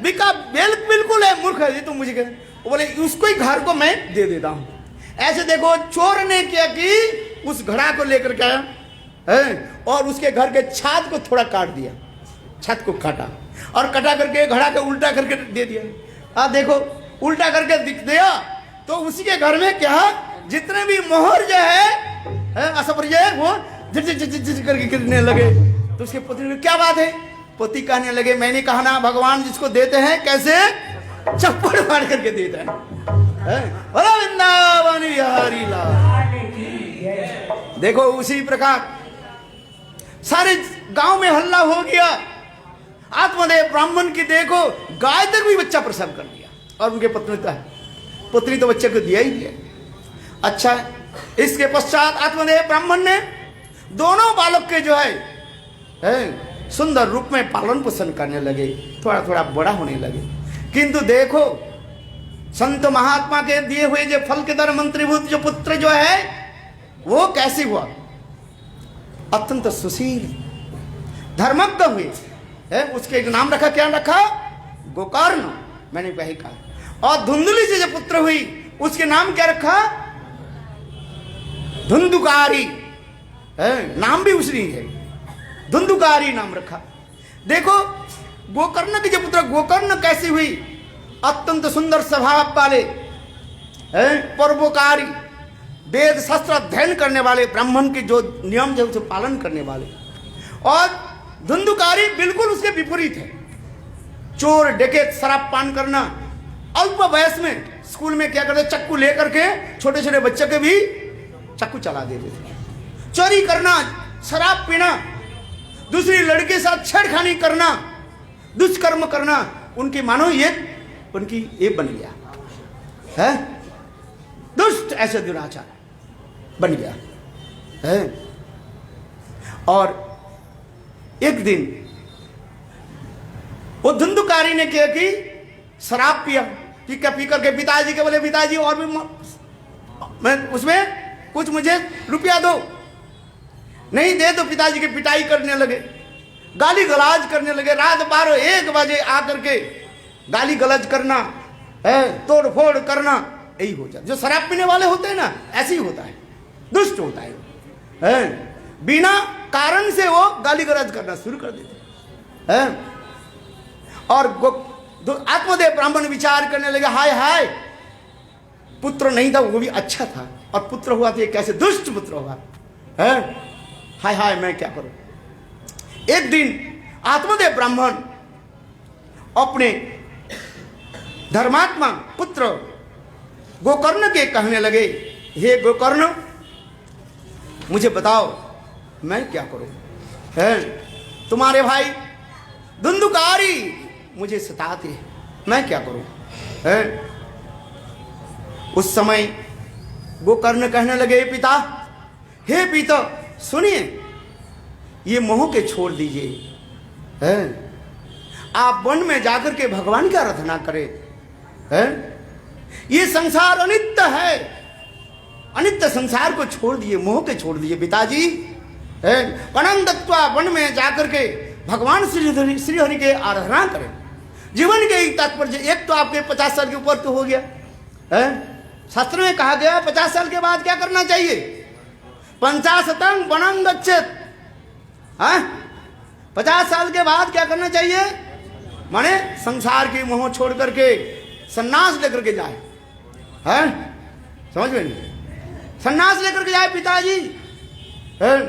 बिका बिल्कुल है, मूर्ख है ये तो मुझे कह। बोले उसको ही घर को मैं दे देता हूं। ऐसे देखो चोर ने क्या कि उस घड़ा को लेकर के है और उसके घर के छत को थोड़ा काट दिया, छत को काटा और कटा करके घड़ा को उल्टा करके दे दिया। आप देखो उल्टा करके दिख दिया तो उसी के घर में क्या जितने भी मोहर जो है असफर जो है वो झिझ करके गिरने लगे। तो उसके पति ने क्या बात है? पति कहने लगे मैंने कहा ना भगवान जिसको देते हैं कैसे चप्पड़ मार करके देता है। वृंदावन बिहारी लाल। देखो उसी प्रकार सारे गांव में हल्ला हो गया, आत्मदेव ब्राह्मण की देखो गाय तक भी बच्चा प्रसव कर दिया और उनके पत्नी तो बच्चे को दिया ही दिया। अच्छा इसके पश्चात आत्मदेव ब्राह्मण ने दोनों बालक के जो है सुंदर रूप में पालन पोषण करने लगे, थोड़ा थोड़ा बड़ा होने लगे। किंतु देखो संत महात्मा के दिए हुए जो फल के दर मंत्रीभूत जो पुत्र जो है वो कैसे हुआ? अत्यंत सुशील धर्मज्ञ हुए है। उसके एक नाम रखा, क्या रखा? गोकर्ण, मैंने वही कहा। और धुंधली से जो पुत्र हुई उसके नाम क्या रखा? धुंधुकारी है, नाम भी उसी है, धुंधुकारी नाम रखा। देखो गोकर्ण के जो पुत्र गोकर्ण कैसी हुई? अत्यंत सुंदर स्वभाव वाले, परोपकारी, वेद शास्त्र अध्ययन करने वाले, ब्राह्मण के जो नियम जो उसे पालन करने वाले। और धुंधुकारी बिल्कुल उसके विपरीत है, चोर डकैत शराब पान करना, अल्प वयस में स्कूल में क्या करते चक्कू लेकर के छोटे छोटे बच्चे के भी चक्कू चला देते थे, चोरी करना, शराब पीना, दूसरी लड़के के साथ छेड़खानी करना, दुष्कर्म करना, उनकी मानो ये बन गया है, दुष्ट ऐसे दुराचार बन गया है। और एक दिन वो धुंधुकारी ने क्या कि शराब पिया, पी करके पिताजी के बोले पिताजी और भी मैं उसमें कुछ मुझे रुपया दो, नहीं दे तो पिताजी की पिटाई करने लगे, गाली गलाज करने लगे। रात 12-1 बजे आकर के गाली गलज करना है, तोड़ फोड़ करना, यही हो जाता। जो शराब पीने वाले होते हैं ना ऐसे ही होता है, दुष्ट होता है। बिना कारण से वो गाली गलज करना शुरू कर देते हैं। और आत्मदेव ब्राह्मण विचार करने लगे हाय हाय पुत्र नहीं था वो भी अच्छा था और पुत्र हुआ तो ये कैसे दुष्ट पुत्र हुआ है, हाय हाय मैं क्या करूं। एक दिन आत्मदेव ब्राह्मण अपने धर्मात्मा पुत्र गोकर्ण के कहने लगे हे गोकर्ण मुझे बताओ मैं क्या करूं, तुम्हारे भाई धुंधुकारी मुझे सताते हैं, मैं क्या करूं। उस समय गोकर्ण कहने लगे, पिता, हे पिता सुनिए, ये मोह के छोड़ दीजिए, हैं? आप वन में जाकर के भगवान की आराधना करें, हैं? ये संसार अनित्य है, अनित्य संसार को छोड़ दिए, मोह के छोड़ दिए पिताजी, हैं? वनं दत्वा, वन में जाकर के भगवान श्री हरि के आराधना करें। जीवन के तात्पर्य, एक तो आपके 50 साल के ऊपर तो हो गया, है? शास्त्र में कहा गया 50 साल के बाद क्या करना चाहिए? 50 वनं गच्छेत्, 50 साल के बाद क्या करना चाहिए? माने संसार की मोह छोड़ करके सन्यास लेकर के जाए, हैं? समझ में नहीं? सन्यास लेकर के जाए पिताजी, हैं?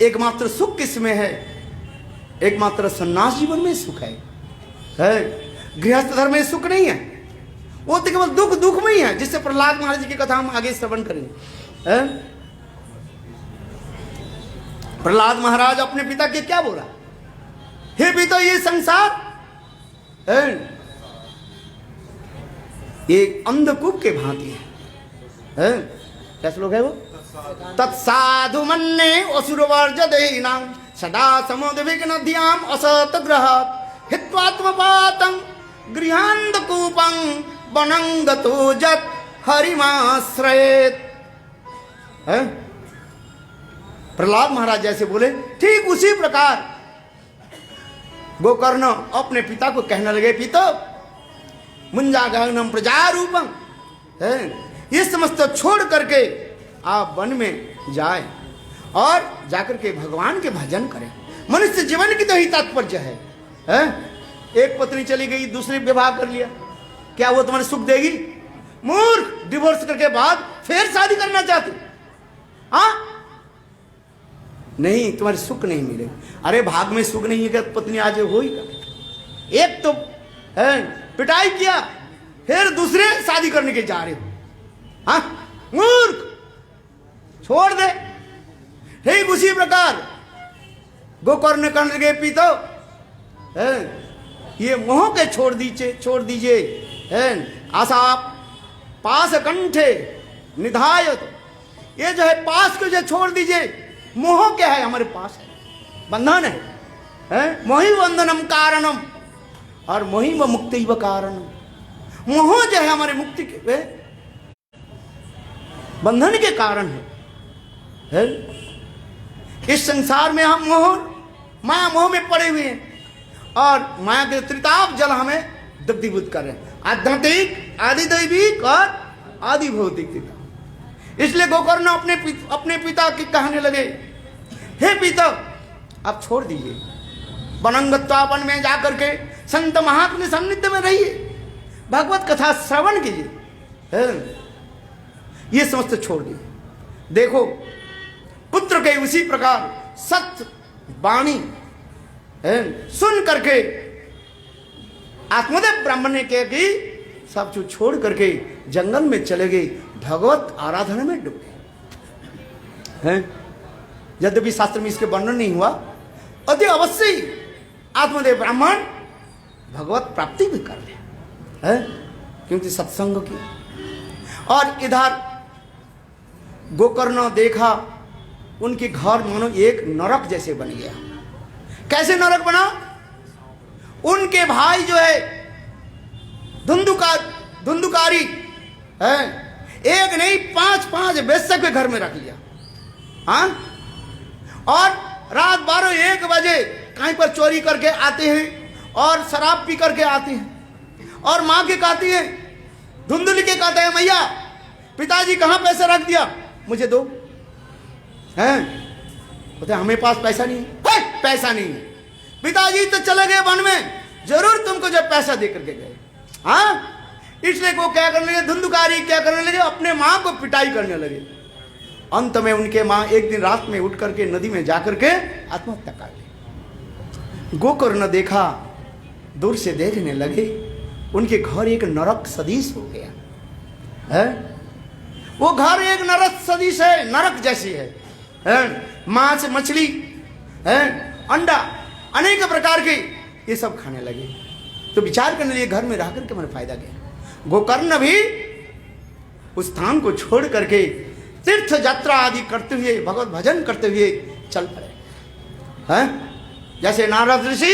एकमात्र सुख किसमें है? एकमात्र सन्यास जीवन में सुख है, गृहस्थ धर्म में सुख नहीं है, वो तो केवल दुख दुख में ही है, जिससे प्रहलाद महाराज जी की कथा हम आगे श्रवण करेंगे। प्रहलाद महाराज अपने पिता के क्या बोला? हे पिता, ये संसार ये अंधकूप के भांति है। क्या श्लोक है वो? तत्साधु मन्ने असुरवर्जदेना सदा समुद्विग्नध्याम असतग्रह हित्वात्मपातं गृहांधकूपं वनं गतो जत् हरिमाश्रयेत्। प्रहलाद महाराज जैसे बोले, ठीक उसी प्रकार गोकर्ण अपने पिता को कहने लगे, पिता मुंजा गहनम प्रजारूपम, ये समस्त छोड़ करके आप वन में जाए और जाकर के भगवान के भजन करें। मनुष्य जीवन की तो ही तात्पर्य है, एक पत्नी चली गई, दूसरी विवाह कर लिया, क्या वो तुम्हारे सुख देगी? मूर्ख, डिवोर्स करके बाद फिर शादी करना चाहते, हाँ? नहीं, तुम्हारे सुख नहीं मिलेगा। अरे भाग में सुख नहीं है क्या पत्नी आज हो ही का? एक तो पिटाई किया, फिर दूसरे शादी करने के जा रहे हो, हाँ? मूर्ख, छोड़ दे। ठीक उसी प्रकार गोकर्ण कहने लगे, पीतो ये मोह के छोड़ दीजिए, आशा पास कंठे निधायत, ये जो है पास को जो छोड़ दीजिए। मोह क्या है? हमारे पास है, बंधन है, मोहि बंधनम कारणम और मोहि व मुक्ति व कारणम। मोह जो है हमारे मुक्ति के बंधन के कारण है। इस संसार में हम माया मोह में पड़े हुए हैं और माया के त्रिताप जल हमें दग्धीभूत कर रहे हैं, आध्यात्मिक, आदि दैविक और आदि भौतिक। इसलिए गोकर्ण अपने पिता की कहने लगे, हे पिता, आप छोड़ दीजिए, वनंगत्वापन में जाकर के संत महात्मा सान्निध्य में रहिए, भगवत कथा श्रवण कीजिए, ये समस्त छोड़ दीजिए। देखो पुत्र के उसी प्रकार सत्य वाणी सुन करके आत्मदेव ब्राह्मण ने कहा कि सब कुछ छोड़ करके जंगल में चले गए, भगवत आराधना में डूब गए। यद्यपि शास्त्र में इसके वर्णन नहीं हुआ, अति अवश्य ही आत्मदेव ब्राह्मण भगवत प्राप्ति भी कर ले, क्योंकि सत्संग की। और इधर गोकर्ण देखा उनके घर मानो एक नरक जैसे बन गया। कैसे नरक बना? उनके भाई जो है धुंधुकारी है, एक नहीं 5 वेश्या के घर में रख लिया, हाँ? और रात 12-1 बजे कहीं पर चोरी करके आते हैं और शराब पी करके आते हैं और माँ के कहती है, धुंधली के कहते हैं, मैया पिताजी कहाँ पैसा रख दिया, मुझे दो। हैं? बोलते हमें पास पैसा नहीं है, पैसा नहीं है। पिताजी तो चले गए वन में, जरूर तुमको जब पैसा दे करके गए, हाँ? इसलिए वो क्या करने लगे, धुंधुकारी क्या करने लगे, अपने माँ को पिटाई करने लगे। अंत में उनके माँ एक दिन रात में उठ करके नदी में जाकर के आत्महत्या कर ली। गोकर्ण देखा, दूर से देखने लगे, उनके घर एक नरक सदृश हो गया है। वो घर एक नरक सदृश है, नरक जैसी है, मांस, मछली, अंडा, अनेक प्रकार के ये सब खाने लगे। तो विचार करने लगे घर में रह करके हमारा फायदा क्या। गोकर्ण भी उस स्थान को छोड़ करके तीर्थ यात्रा आदि करते हुए भगवत भजन करते हुए चल पड़े हैं। जैसे नारद ऋषि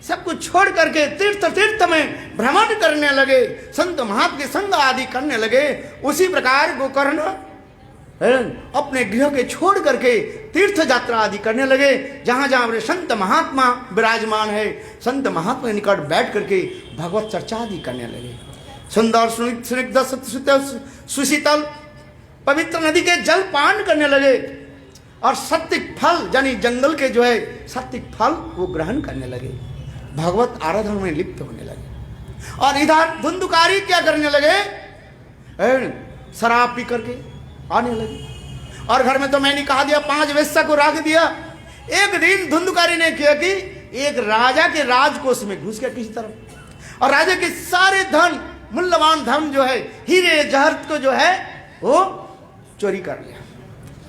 सब कुछ छोड़ करके तीर्थ में भ्रमण करने लगे, संत महात्मा के संग आदि करने लगे, उसी प्रकार गोकर्ण अपने गृह के छोड़ करके तीर्थ यात्रा आदि करने लगे। जहां जहां संत महात्मा विराजमान है, संत महात्मा के निकट बैठ करके भगवत चर्चा आदि करने लगे। सुंदर स्निग्ध सुशीतल पवित्र नदी के जल पान करने लगे और सात्विक फल यानी जंगल के जो है सात्विक फल वो ग्रहण करने लगे, भगवत आराधना में लिप्त होने लगे। और इधर धुंधुकारी क्या करने लगे, शराब पी करके आने लगे। और घर में तो मैंने कहा दिया 5 वेश्या को रख दिया। एक दिन धुंधुकारी ने किया कि एक राजा के राजकोष में घुस गया किसी तरह, और राजा के सारे धन मूल्यवान धन जो है हीरे जहरत को जो है वो चोरी कर लिया।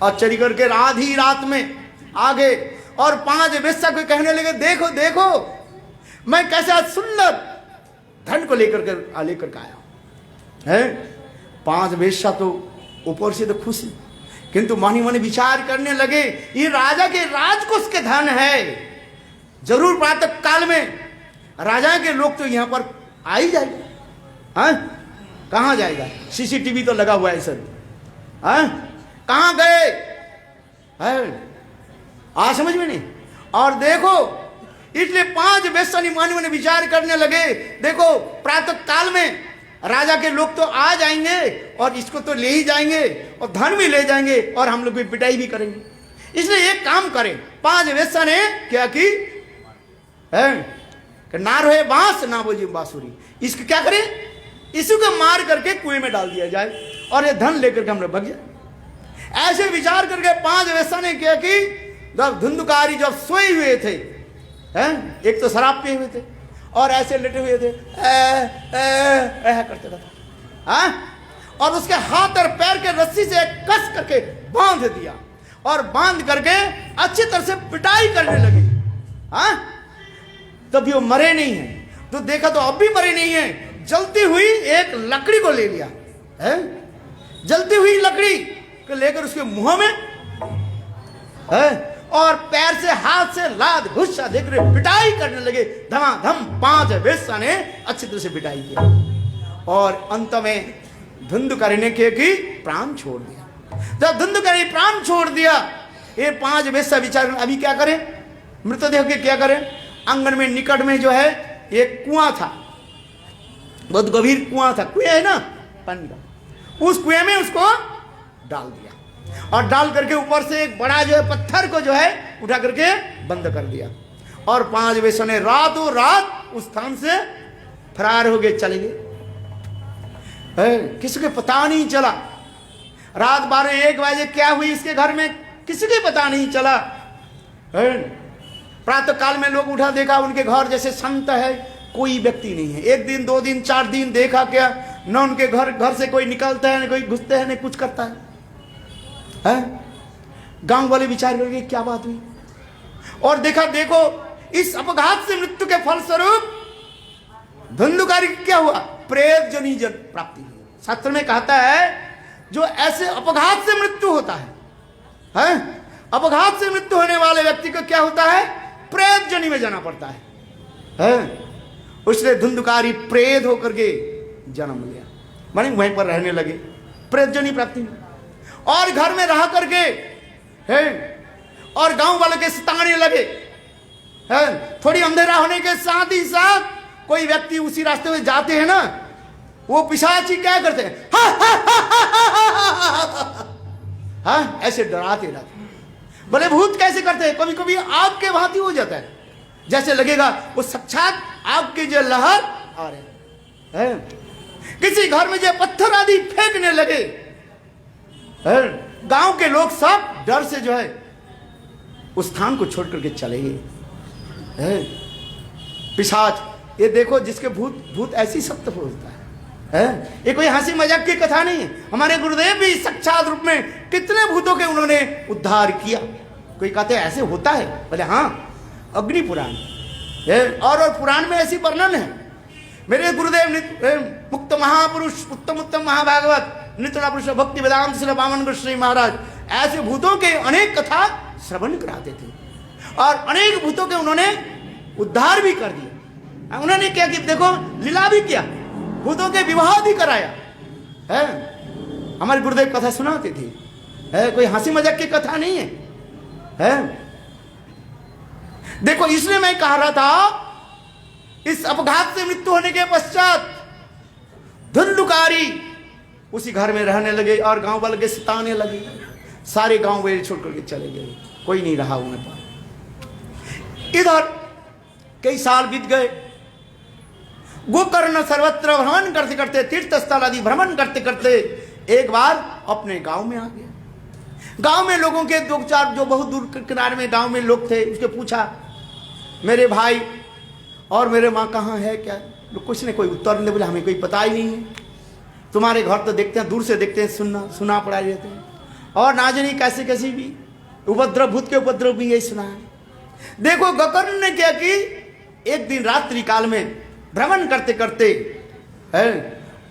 और चोरी करके आधी रात में आ गए और 5 वेश्या को कहने लगे, देखो देखो मैं कैसा सुंदर धन को लेकर के आया है। 5 वेश्या तो ऊपर से तो खुशी, किंतु मनी मनी विचार करने लगे ये राजा के राजकोष के धन है, जरूर प्रातः काल में राजा के लोग तो यहाँ पर आ ही जाएगा। हाँ कहाँ जाएगा, सीसीटीवी तो लगा हुआ है सर। हाँ कहाँ गए आ समझ में नहीं। और देखो इसलिए 5 वेश्या मानी मनी विचार करने लगे, देखो प्रातः काल में राजा के लोग तो आ जाएंगे और इसको तो ले ही जाएंगे और धन भी ले जाएंगे और हम लोग भी पिटाई भी करेंगे। इसलिए एक काम करें, 5 वेश्या ने क्या की ना रहे बांस ना बजे बांसुरी, इसको क्या करें, इसी को मार करके कुएं में डाल दिया जाए और ये धन लेकर के हम लोग भग जाए। ऐसे विचार करके 5 वेश्या ने क्या कि जब धुंधुकारी जब सोए हुए थे, एक तो शराब पिए हुए थे और ऐसे लेटे हुए थे, करते रहता, और उसके हाथ और पैर के रस्सी से कस करके बांध दिया और बांध करके अच्छी तरह से पिटाई करने लगे। तभी वो मरे नहीं है, तो देखा तो अब भी मरे नहीं है। जलती हुई एक लकड़ी को ले लिया, जलती हुई लकड़ी को लेकर उसके मुंह में और पैर से हाथ से लाद घुस्सा देख रहे पिटाई करने लगे। धमाधम 5 वेश्या ने अच्छी तरह से पिटाई की और अंत में धुंधुकारी ने क्या कि प्राण छोड़ दिया। जब धुंधुकारी प्राण छोड़ दिया, ये 5 वेश्या विचार अभी क्या करें, मृतदेह के क्या करें। आंगन में निकट में जो है एक कुआं था, बहुत गंभीर कुआं था, कुएं है ना पानी का, उस कुएं में उसको डाल दिया और डाल करके ऊपर से एक बड़ा जो है पत्थर को जो है उठा करके बंद कर दिया। और 5 वेश्या ने रातों रात उस स्थान से फरार हो गए, चले गए, किसी को पता नहीं चला। रात 12-1 बजे क्या हुई इसके घर में किसी को पता नहीं चला। प्रातः काल में लोग उठा, देखा उनके घर जैसे संत है, कोई व्यक्ति नहीं है। 1 दिन 2 दिन 4 दिन देखा, क्या न उनके घर से कोई निकलता है, न कोई घुसता है, न कुछ करता है। गांव वाले विचार करके क्या बात हुई, और देखा देखो इस अपघात से मृत्यु के फलस्वरूप धुंधुकारी क्या हुआ, प्रेत जनी जन प्राप्ति हुई। शास्त्र में कहता है जो ऐसे अपघात से मृत्यु होता है, अपघात से मृत्यु होने वाले व्यक्ति को क्या होता है, प्रेत जनी में जाना पड़ता है। उसने धुंधुकारी प्रेत होकर के जन्म लिया, माने वहीं पर रहने लगे, प्रेत जनी प्राप्ति में। और घर में रह करके और गांव वालों के सताने लगे। थोड़ी अंधेरा होने के साथ ही साथ कोई व्यक्ति उसी रास्ते में जाते हैं ना, वो पिशाची क्या करते हैं, ऐसे डराते रहते। बोले भूत कैसे करते हैं, कभी कभी आग के भांति हो जाता है, जैसे लगेगा वो साक्षात आग की जो लहर आ रहे हैं। किसी घर में जो पत्थर आदि फेंकने लगे, गांव के लोग सब डर से जो है उस स्थान को छोड़ करके चले गए। पिशाच, ये देखो जिसके भूत ऐसी सत्य होता है, ये कोई हंसी मजाक की कथा नहीं है। हमारे गुरुदेव भी साक्षात रूप में कितने भूतों के उन्होंने उद्धार किया। कोई कहते हैं ऐसे होता है, बोले हाँ, अग्नि पुराण और पुराण में ऐसी वर्णन है। मेरे गुरुदेव मुक्त महापुरुष उत्तम महाभागवत नित्यानंद पुरुष भक्ति वेदांत श्री वामन गोस्वामी महाराज ऐसे भूतों के अनेक कथा श्रवण कराते थे और अनेक भूतों के उन्होंने उद्धार भी कर दिया। उन्होंने क्या कि देखो लीला भी किया, भूतों के विवाह भी कराया है। हमारे गुरुदेव कथा सुनाते थे, है कोई हंसी मजाक की कथा नहीं है। देखो इसलिए मैं कह रहा था, इस अपघात से मृत्यु होने के पश्चात धुंधुकारी उसी घर में रहने लगे और गांव वाले के सताने लगे। सारे गांव वे छोड़ करके चले गए, कोई नहीं रहा उन्हें पास। इधर कई साल बीत गए। गोकर्ण सर्वत्र भ्रमण करते करते, तीर्थ स्थल आदि भ्रमण करते करते एक बार अपने गांव में आ गया। गांव में लोगों के दो चार जो बहुत दूर किनारे में गांव में लोग थे, उसके पूछा मेरे भाई और मेरे माँ कहाँ है क्या? कुछ ने कोई उत्तर नहीं बोला, हमें कोई पता ही नहीं है। तुम्हारे घर तो देखते हैं, दूर से देखते हैं, सुना पड़ा रहते हैं और ना जानी कैसे कैसे भी उपद्रव, भूत के उपद्रव भी यही सुना है। देखो गोकर्ण ने क्या कि एक दिन रात्रि काल में भ्रमण करते करते है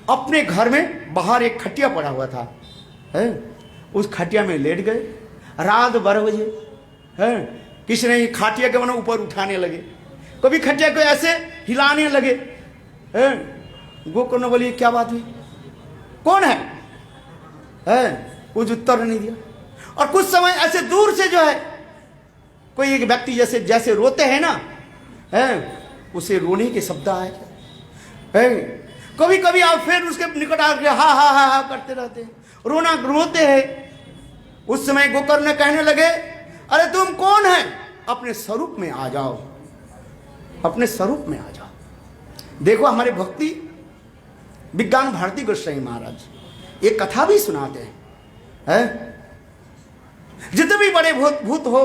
अपने घर में बाहर एक खटिया पड़ा हुआ था, है उस खटिया में लेट गए। रात 12 बजे है किसी ने खटिया के मनो ऊपर उठाने लगे, कभी खटिया को ऐसे हिलाने लगे। गोकर्ण बोलिए क्या बात हुई, कौन है? कुछ उत्तर नहीं दिया। और कुछ समय ऐसे दूर से जो है कोई एक व्यक्ति जैसे जैसे रोते हैं ना, उसे रोने के शब्द आए। कभी कभी आप फिर उसके निकट आकर हा हा हा हा करते रहते हैं, रोते हैं। उस समय गोकर्ण कहने लगे अरे तुम कौन है, अपने स्वरूप में आ जाओ, अपने स्वरूप में आ जाओ। देखो हमारे भक्ति विज्ञान भारती गोस्वामी महाराज एक कथा भी सुनाते हैं, जितने भी बड़े भूत हो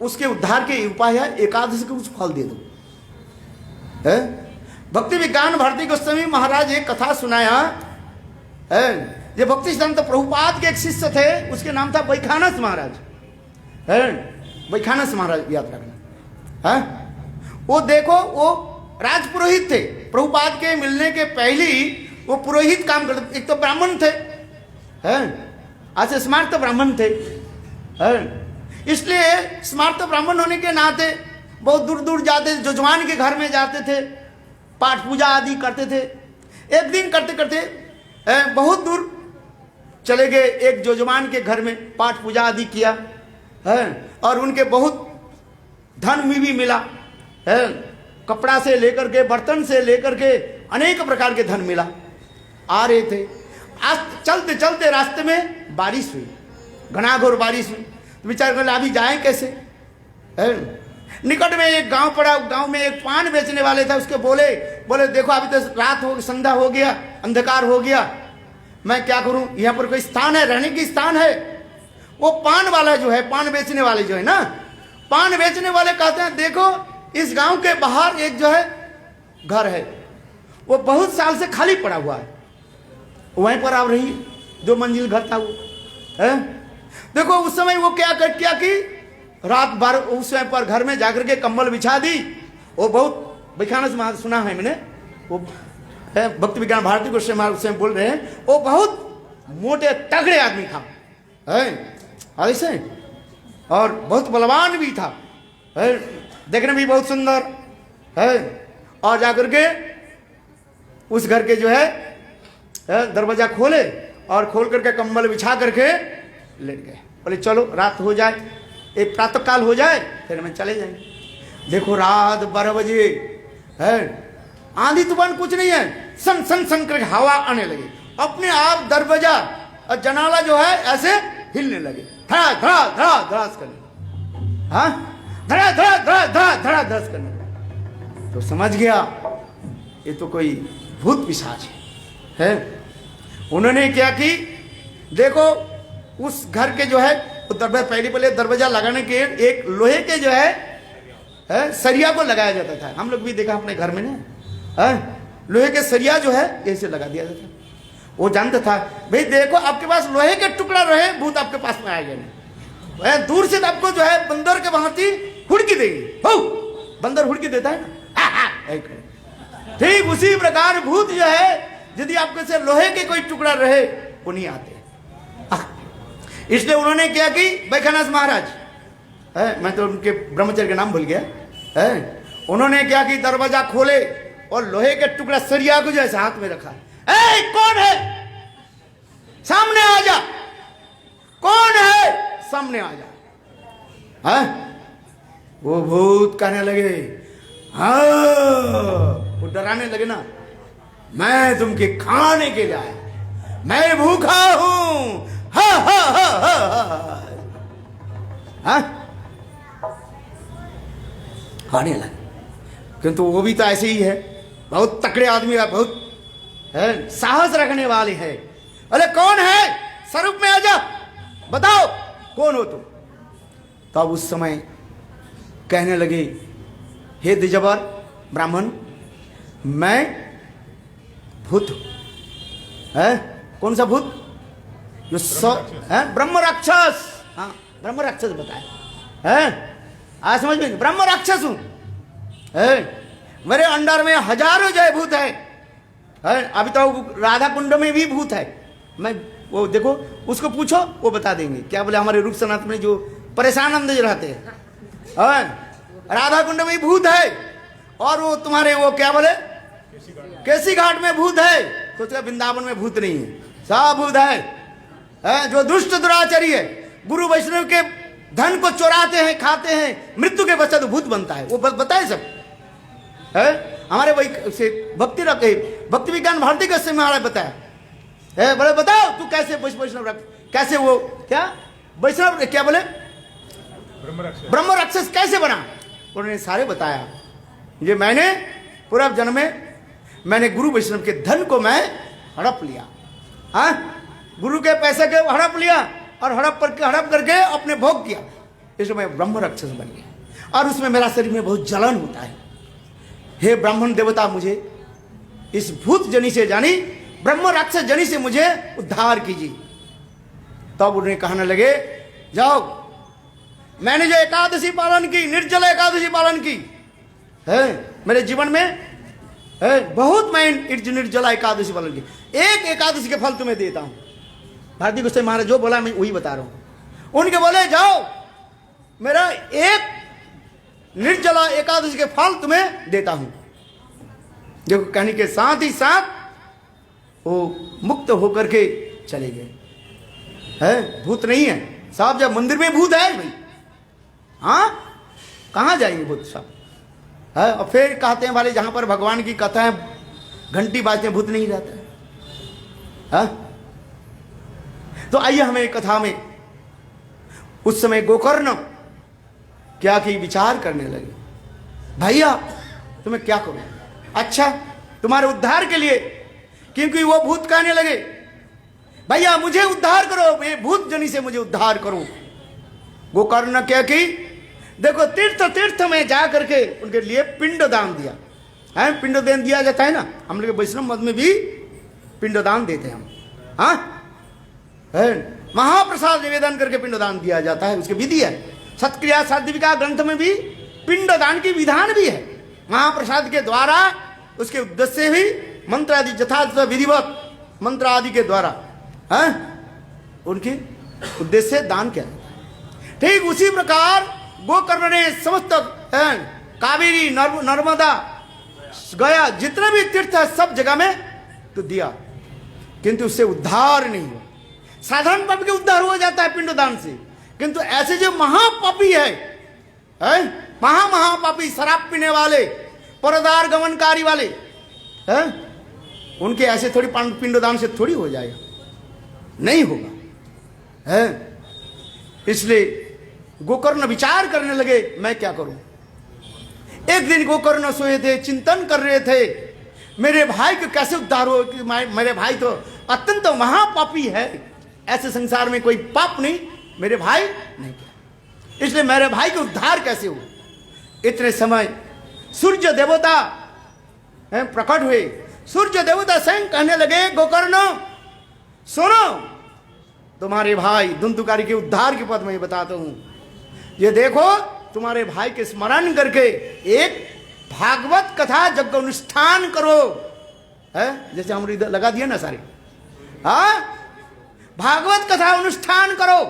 उसके उद्धार के उपाय है, एकादशी को कुछ फल दे दो। भक्ति विज्ञान भारती गोस्वामी महाराज एक कथा सुनाया है। ये भक्ति सिद्धांत प्रभुपाद के एक शिष्य थे, उसके नाम था वैखानस महाराज। वैखानस महाराज याद रखना। वो देखो वो राजपुरोहित थे, प्रभुपाद के मिलने के पहले ही वो पुरोहित काम करते। एक तो ब्राह्मण थे, ऐसे स्मार्त ब्राह्मण थे, इसलिए स्मार्त ब्राह्मण होने के नाते बहुत दूर दूर जाते, जजमान के घर में जाते थे, पाठ पूजा आदि करते थे। एक दिन करते करते बहुत दूर चले गए, एक जजमान के घर में पाठ पूजा आदि किया और उनके बहुत धन भी मिला, कपड़ा से लेकर के बर्तन से लेकर के अनेक प्रकार के धन मिला। आ रहे थे, आज चलते चलते रास्ते में बारिश हुई, घनाघोर बारिश हुई। तो विचार कर अभी जाएं कैसे? निकट में एक गांव पड़ा, गांव में एक पान बेचने वाले था, उसके बोले देखो अभी तो रात हो, संध्या हो गया, अंधकार हो गया, मैं क्या करूं, यहाँ पर कोई स्थान है, रहने की स्थान है? वो पान वाला जो है, पान बेचने वाले जो है ना, पान बेचने वाले कहते हैं देखो इस गांव के बाहर एक जो है घर है, वो बहुत साल से खाली पड़ा हुआ है, वहीं पर आप रही, 2 मंजिल घर था वो है। देखो उस समय वो क्या कि रात भर उस समय पर घर में जाकर के कंबल बिछा दी। वो बहुत विखानस महाराज सुना है मैंने, वो भक्ति विज्ञान भारती गोस्वामी महाराज उसमें बोल रहे हैं, वो बहुत मोटे तगड़े आदमी था ऐसे, और बहुत बलवान भी था, देखने में भी बहुत सुंदर है। और जाकर के उस घर के जो है दरवाजा खोले और खोल करके कंबल बिछा करके लेट गए। बोले चलो रात हो जाए, एक प्रातः काल हो जाए, फिर हम चले जाएंगे। देखो रात 12 बजे है, आंधी तूफान कुछ नहीं है, सन सन सन करके हवा आने लगी, अपने आप दरवाजा और जनाला जो है ऐसे हिलने लगे, धड़ा धड़ा धड़ा धड़ास करने, धड़ा धड़ा धड़ा धड़ा धड़ा धड़ास करने। तो समझ गया ये तो कोई भूत पिशाच है। उन्होंने क्या की, देखो उस घर के जो है पहले दरवाजा लगाने के एक लोहे के जो है सरिया को लगाया जाता था, हम लोग भी देखा अपने घर में ना, लोहे के सरिया जो है ऐसे लगा दिया जाता। वो जानता था भाई देखो आपके पास लोहे के टुकड़ा रहे, भूत आपके पास में आएगा नहीं, दूर से आपको जो है बंदर के भांति हुड़की देगी, बंदर हुड़की देता है ना, ठीक उसी प्रकार भूत जो है यदि आपके से लोहे के कोई टुकड़ा रहे वो नहीं आते। इसलिए उन्होंने क्या कि बैखानाथ महाराज है, मैं तो उनके ब्रह्मचर्य के नाम भूल गया है, उन्होंने क्या कि दरवाजा खोले और लोहे के टुकड़ा सरिया को जैसे हाथ में रखा। ए कौन है, सामने आ जा, कौन है, सामने आ जा। है वो भूत कहने लगे, हाँ, वो डराने लगे ना, मैं तुमके खाने के लिए आया, मैं भूखा हूं, हा हा हा हा हा, खाने लगे। किंतु वो भी तो ऐसे ही है, बहुत तकड़े आदमी है, बहुत है, साहस रखने वाले है। अरे कौन है, स्वरूप में आजा, बताओ कौन हो तुम। तब उस समय कहने लगे, हे द्विजवर ब्राह्मण, मैं भूत है। कौन सा भूत, जो ब्रह्म राक्षस, हाँ ब्रह्म राक्षस बताया है, आज समझ में, ब्रह्म राक्षस हूं, मेरे अंडर में हजारों जय भूत है। अभी तो राधा कुंड में भी भूत है। मैं वो देखो, उसको पूछो, वो बता देंगे। क्या बोले, हमारे रूप सनातन में जो परेशान अंदर रहते हैं, राधा कुंड में भूत है, और वो तुम्हारे वो क्या बोले केसी घाट में भूत है, तो क्या वृंदावन में भूत नहीं है, सब भूत है। जो दुष्ट दुराचारी है, गुरु वैष्णव के धन को चुराते हैं, खाते हैं, मृत्यु के पश्चात भूत बनता है, वो बताए सब है। हमारे वही से भक्ति रखे, भक्ति विज्ञान भारती का महाराज बताया, बोले बताओ तू कैसे वैष्णव रख, कैसे वो क्या वैष्णव क्या बोले ब्रह्म राक्षस कैसे बना, उन्होंने सारे बताया। ये मैंने पूर्व जन्म में मैंने गुरु वैष्णव के धन को मैं हड़प लिया, हाँ गुरु के पैसे के हड़प लिया, और हड़प करके अपने भोग किया, इसलिए मैं ब्रह्म राक्षस बन गया, और उसमें मेरा शरीर में बहुत जलन होता है। हे ब्राह्मण देवता, मुझे इस भूत जनी से, जानी ब्रह्म राक्षस जनी से मुझे उद्धार कीजिए। तब उन्हें कहने लगे, जाओ, मैंने जो एकादशी पालन की, निर्जला एकादशी पालन की है, मेरे जीवन में है, बहुत मैं निर्जला एकादशी पालन की, एक एकादशी के फल तुम्हें देता हूं। भारती गोसाई महाराज जो बोला मैं वही बता रहा हूं। उनके बोले, जाओ, मेरा एक निर्जला एकादशी के फल तुम्हें देता हूं। देखो, कहने के साथ ही साथ वो मुक्त होकर के चले गए। है भूत नहीं है साहब, जब मंदिर में भूत है भाई, हाँ कहाँ जाएंगे भूत साहब है। और फिर कहते हैं वाले, जहां पर भगवान की कथा है, घंटी बाजते भूत नहीं रहता है। तो आइए हमें कथा में, उस समय गोकर्ण क्या कि विचार करने लगे, भैया तुम्हें क्या करूं, अच्छा तुम्हारे उद्धार के लिए, क्योंकि वो भूत कहने लगे, भैया मुझे उद्धार करो, मैं भूत जनी से मुझे उद्धार करो। गोकर्ण क्या कि देखो, तीर्थ में जा करके उनके लिए पिंड दान दिया है। पिंड दान दिया जाता है ना, हम लोग वैष्णव मत में भी पिंड दान देते हैं हम, हाँ महाप्रसाद निवेदन करके पिंड दान दिया जाता है, उसकी विधि है। सत्क्रिया साध्विका ग्रंथ में भी पिंड दान की विधान भी है। महाप्रसाद के द्वारा, उसके उद्देश्य भी मंत्र आदि यथार्थ विधिवत मंत्र आदि के द्वारा उनके उद्देश्य दान किया जाता है। ठीक उसी प्रकार गोकर्ण ने समस्त कावेरी, नर्मदा, गया, जितने भी तीर्थ है सब जगह में तो दिया, किंतु उससे उद्धार नहीं हुआ। साधारण पापी के उद्धार हो जाता है पिंडदान से, किंतु ऐसे जो महापापी है महापापी, शराब पीने वाले, परदार गमनकारी वाले है, उनके ऐसे थोड़ी पिंडदान से थोड़ी हो जाएगा, नहीं होगा है। इसलिए गोकर्ण विचार करने लगे, मैं क्या करूं। एक दिन गोकर्ण सोए थे, चिंतन कर रहे थे, मेरे भाई को कैसे उद्धार हो, मेरे भाई तो अत्यंत महापापी है, ऐसे संसार में कोई पाप नहीं मेरे भाई नहीं किया, इसलिए मेरे भाई को उद्धार कैसे हो। इतने समय सूर्य देवता प्रकट हुए। सूर्य देवता स्वयं कहने लगे, गोकर्ण सुनो, तुम्हारे भाई धुंधुकारी के उद्धार के पद में बताता हूं। ये देखो, तुम्हारे भाई के स्मरण करके एक भागवत कथा यज्ञ अनुष्ठान करो, है, जैसे हम इधर लगा दिए ना सारे। हाँ, भागवत कथा अनुष्ठान करो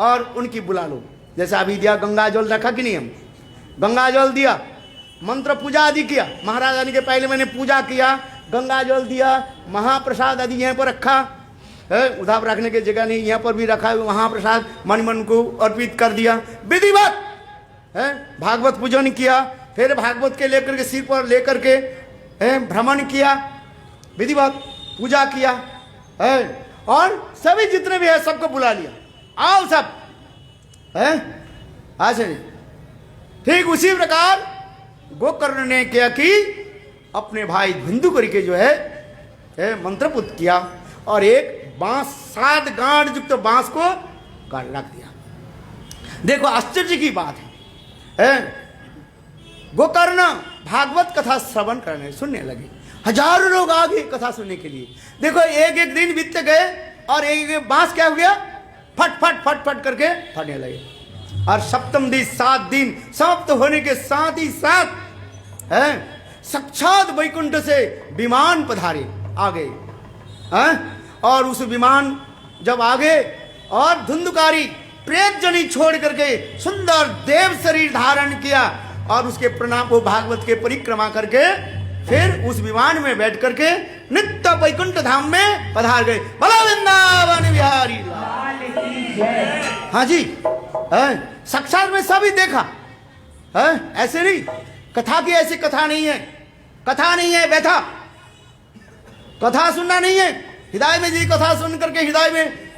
और उनकी बुला लो। जैसे अभी दिया गंगा जल रखा कि नहीं, हम गंगा जल दिया, मंत्र पूजा आदि किया, महाराज आदि के पहले मैंने पूजा किया, गंगा जल दिया, महाप्रसाद आदि यहाँ पर रखा है, उधार रखने की जगह नहीं, यहाँ पर भी रखा है महाप्रसाद, मन मन को अर्पित कर दिया, विधिवत है, भागवत पूजन किया, फिर भागवत के लेकर के सिर पर लेकर के भ्रमण किया, विधिवत पूजा किया है, और सभी जितने भी है सबको बुला लिया, आओ सब है। ऐसे ठीक उसी प्रकार गोकर्ण ने क्या कि अपने भाई धुंधुकरी के जो है मंत्रपुत किया और एक बांस 7 गांठ युक्त बांस को काट रख दिया। देखो आश्चर्य की बात है, गोकर्ण भागवत कथा श्रवण करने सुनने लगे, हजारों लोग आ गए कथा सुनने के लिए। देखो एक एक दिन बीतते गए और एक एक बांस क्या हो गया, फट फट फट फट करके फटने लगे, और सप्तम दिन 7 दिन समाप्त होने के साथ ही साथ साक्षात वैकुंठ से विमान पधारे आ गए, और उस विमान जब आ गए और धुंधुकारी प्रेत जनी छोड़ करके सुंदर देव शरीर धारण किया और उसके प्रणाम को भागवत के परिक्रमा करके फिर उस विमान में बैठ करके नित्य वैकुंठ धाम में पधार गए। भला वृंदावन बिहारी। हाँ जी, साक्षात में सभी देखा है, ऐसे नहीं, कथा की ऐसी कथा नहीं है, कथा नहीं है व्यथा, कथा सुनना नहीं है हृदय में। यदि कथा सुन करके हृदय में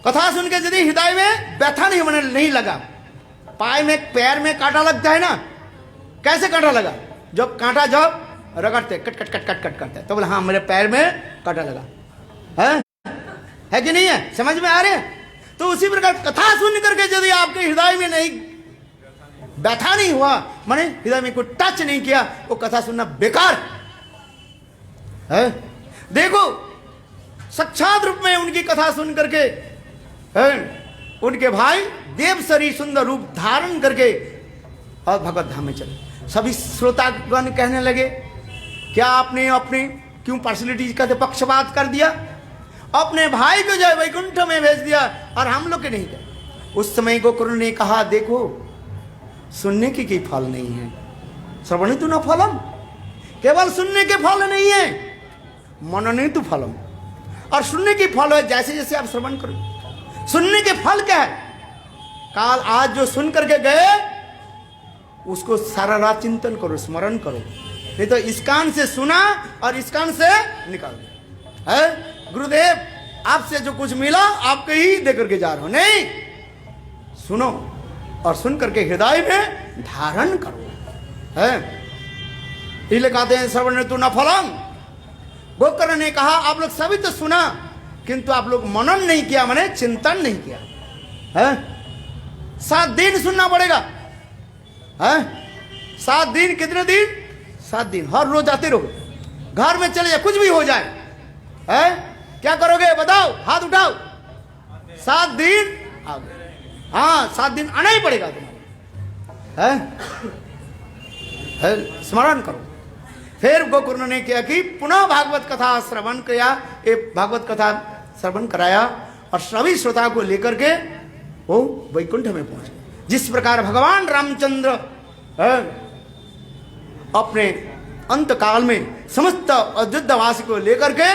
कथा सुन के यदि हृदय में व्यथा नहीं होने नहीं लगा, पाए में पैर में कांटा लगता है ना, कैसे कांटा लगा, जब कांटा जब रगड़ते cut cut cut cut cut करते तो बोले हाँ मेरे पैर में कांटा लगा है कि नहीं है, समझ में आ रहे हैं। तो उसी प्रकार कथा सुन करके यदि आपके हृदय में नहीं बैठा नहीं हुआ, माने हृदय में कोई टच नहीं किया, वो कथा सुनना बेकार है। देखो साक्षात रूप में उनकी कथा सुन करके उनके भाई देव शरीर सुंदर रूप धारण करके और भगवत धाम में चले। सभी श्रोतागण कहने लगे क्या आपने अपने क्यों पर्सनैलिटी का पक्षपात कर दिया, अपने भाई को जो है वैकुंठ में भेज दिया और हम लोग के नहीं गए। उस समय गोकर्ण ने कहा देखो सुनने की कोई फल नहीं है, श्रवणे तु न फलम, केवल सुनने के फल नहीं है, मनने तु फलम, और सुनने की फल है जैसे जैसे आप श्रवण करो। सुनने के फल क्या है, काल आज जो सुन करके गए उसको सारा रात चिंतन करो, स्मरण करो, नहीं तो इस कान से सुना और इस कान से निकाल दो है। गुरुदेव आपसे जो कुछ मिला आपके ही दे करके जा रहा हूं, नहीं, सुनो और सुन करके हृदय में धारण करो है। इसलिए कहते हैं श्रवण तु न फलम। गोकर्ण ने कहा आप लोग सभी तो सुना किंतु आप लोग मनन नहीं किया, माने चिंतन नहीं किया है। 7 दिन सुनना पड़ेगा है, 7 दिन, कितने दिन, 7 दिन, हर रोज आते रहो, घर में चले जाए, कुछ भी हो जाए है, क्या करोगे बताओ, हाथ उठाओ। 7 दिन आ गए, हाँ 7 दिन आना ही पड़ेगा तुम्हें है, स्मरण करो। फिर गोकर्ण ने क्या कि पुनः भागवत कथा श्रवण किया, एक भागवत कथा श्रवण कराया और सभी श्रोता को लेकर के वो वैकुंठ में पहुंचे। जिस प्रकार भगवान रामचंद्र अपने अंत काल में समस्त अयोध्यावासी को लेकर के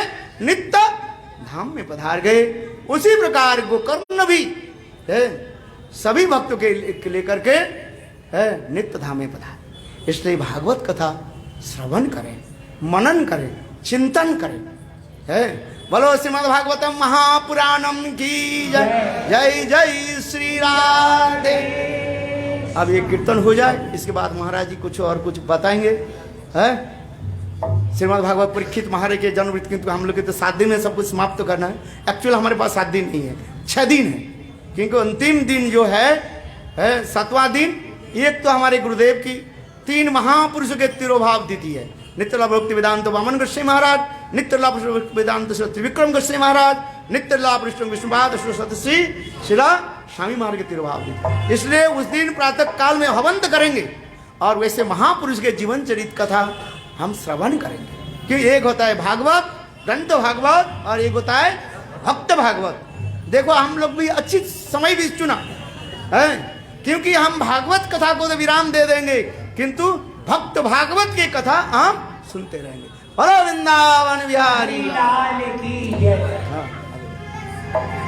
नित्य धाम में पधार गए, उसी प्रकार गोकर्ण भी सभी भक्तों के लेकर के नित्य धाम में पधार। इसलिए भागवत कथा श्रवण करें, मनन करें, चिंतन करें है। बोलो श्रीमद् भागवतम महापुराणम की जय। जय जय श्री राधे। अब ये कीर्तन हो जाए, इसके बाद महाराज जी कुछ और कुछ बताएंगे है। श्रीमद् भागवत परीक्षित महाराज के जन्म वृत्ति हम लोग के तो 7 दिन में सब कुछ समाप्त करना है। एक्चुअल हमारे पास 7 दिन नहीं है, 6 दिन है, क्योंकि अंतिम दिन जो है 7वां दिन, एक तो हमारे गुरुदेव की 3 महापुरुषों के तिरोभाव तिथि है। नित्यलाभ भक्ति वेदांत वामन गोस्वामी महाराज, नित्यलाभ वेदांत त्रिविक्रम गोस्वामी महाराज, नित्यलाभ विष्णुपाद श्री शिला स्वामी महाराज के तिरुभाव तिथि। इसलिए उस दिन प्रातः काल में हवंत करेंगे और वैसे महापुरुष के जीवन चरित कथा हम श्रवण करेंगे कि एक होता है भागवत, ग्रंथ भागवत, और एक होता है भक्त भागवत। देखो हम लोग भी अच्छी समय भी चुना है, क्योंकि हम भागवत कथा को तो विराम दे देंगे, किंतु भक्त भागवत की कथा हम सुनते रहेंगे। बोलो वृंदावन बिहारी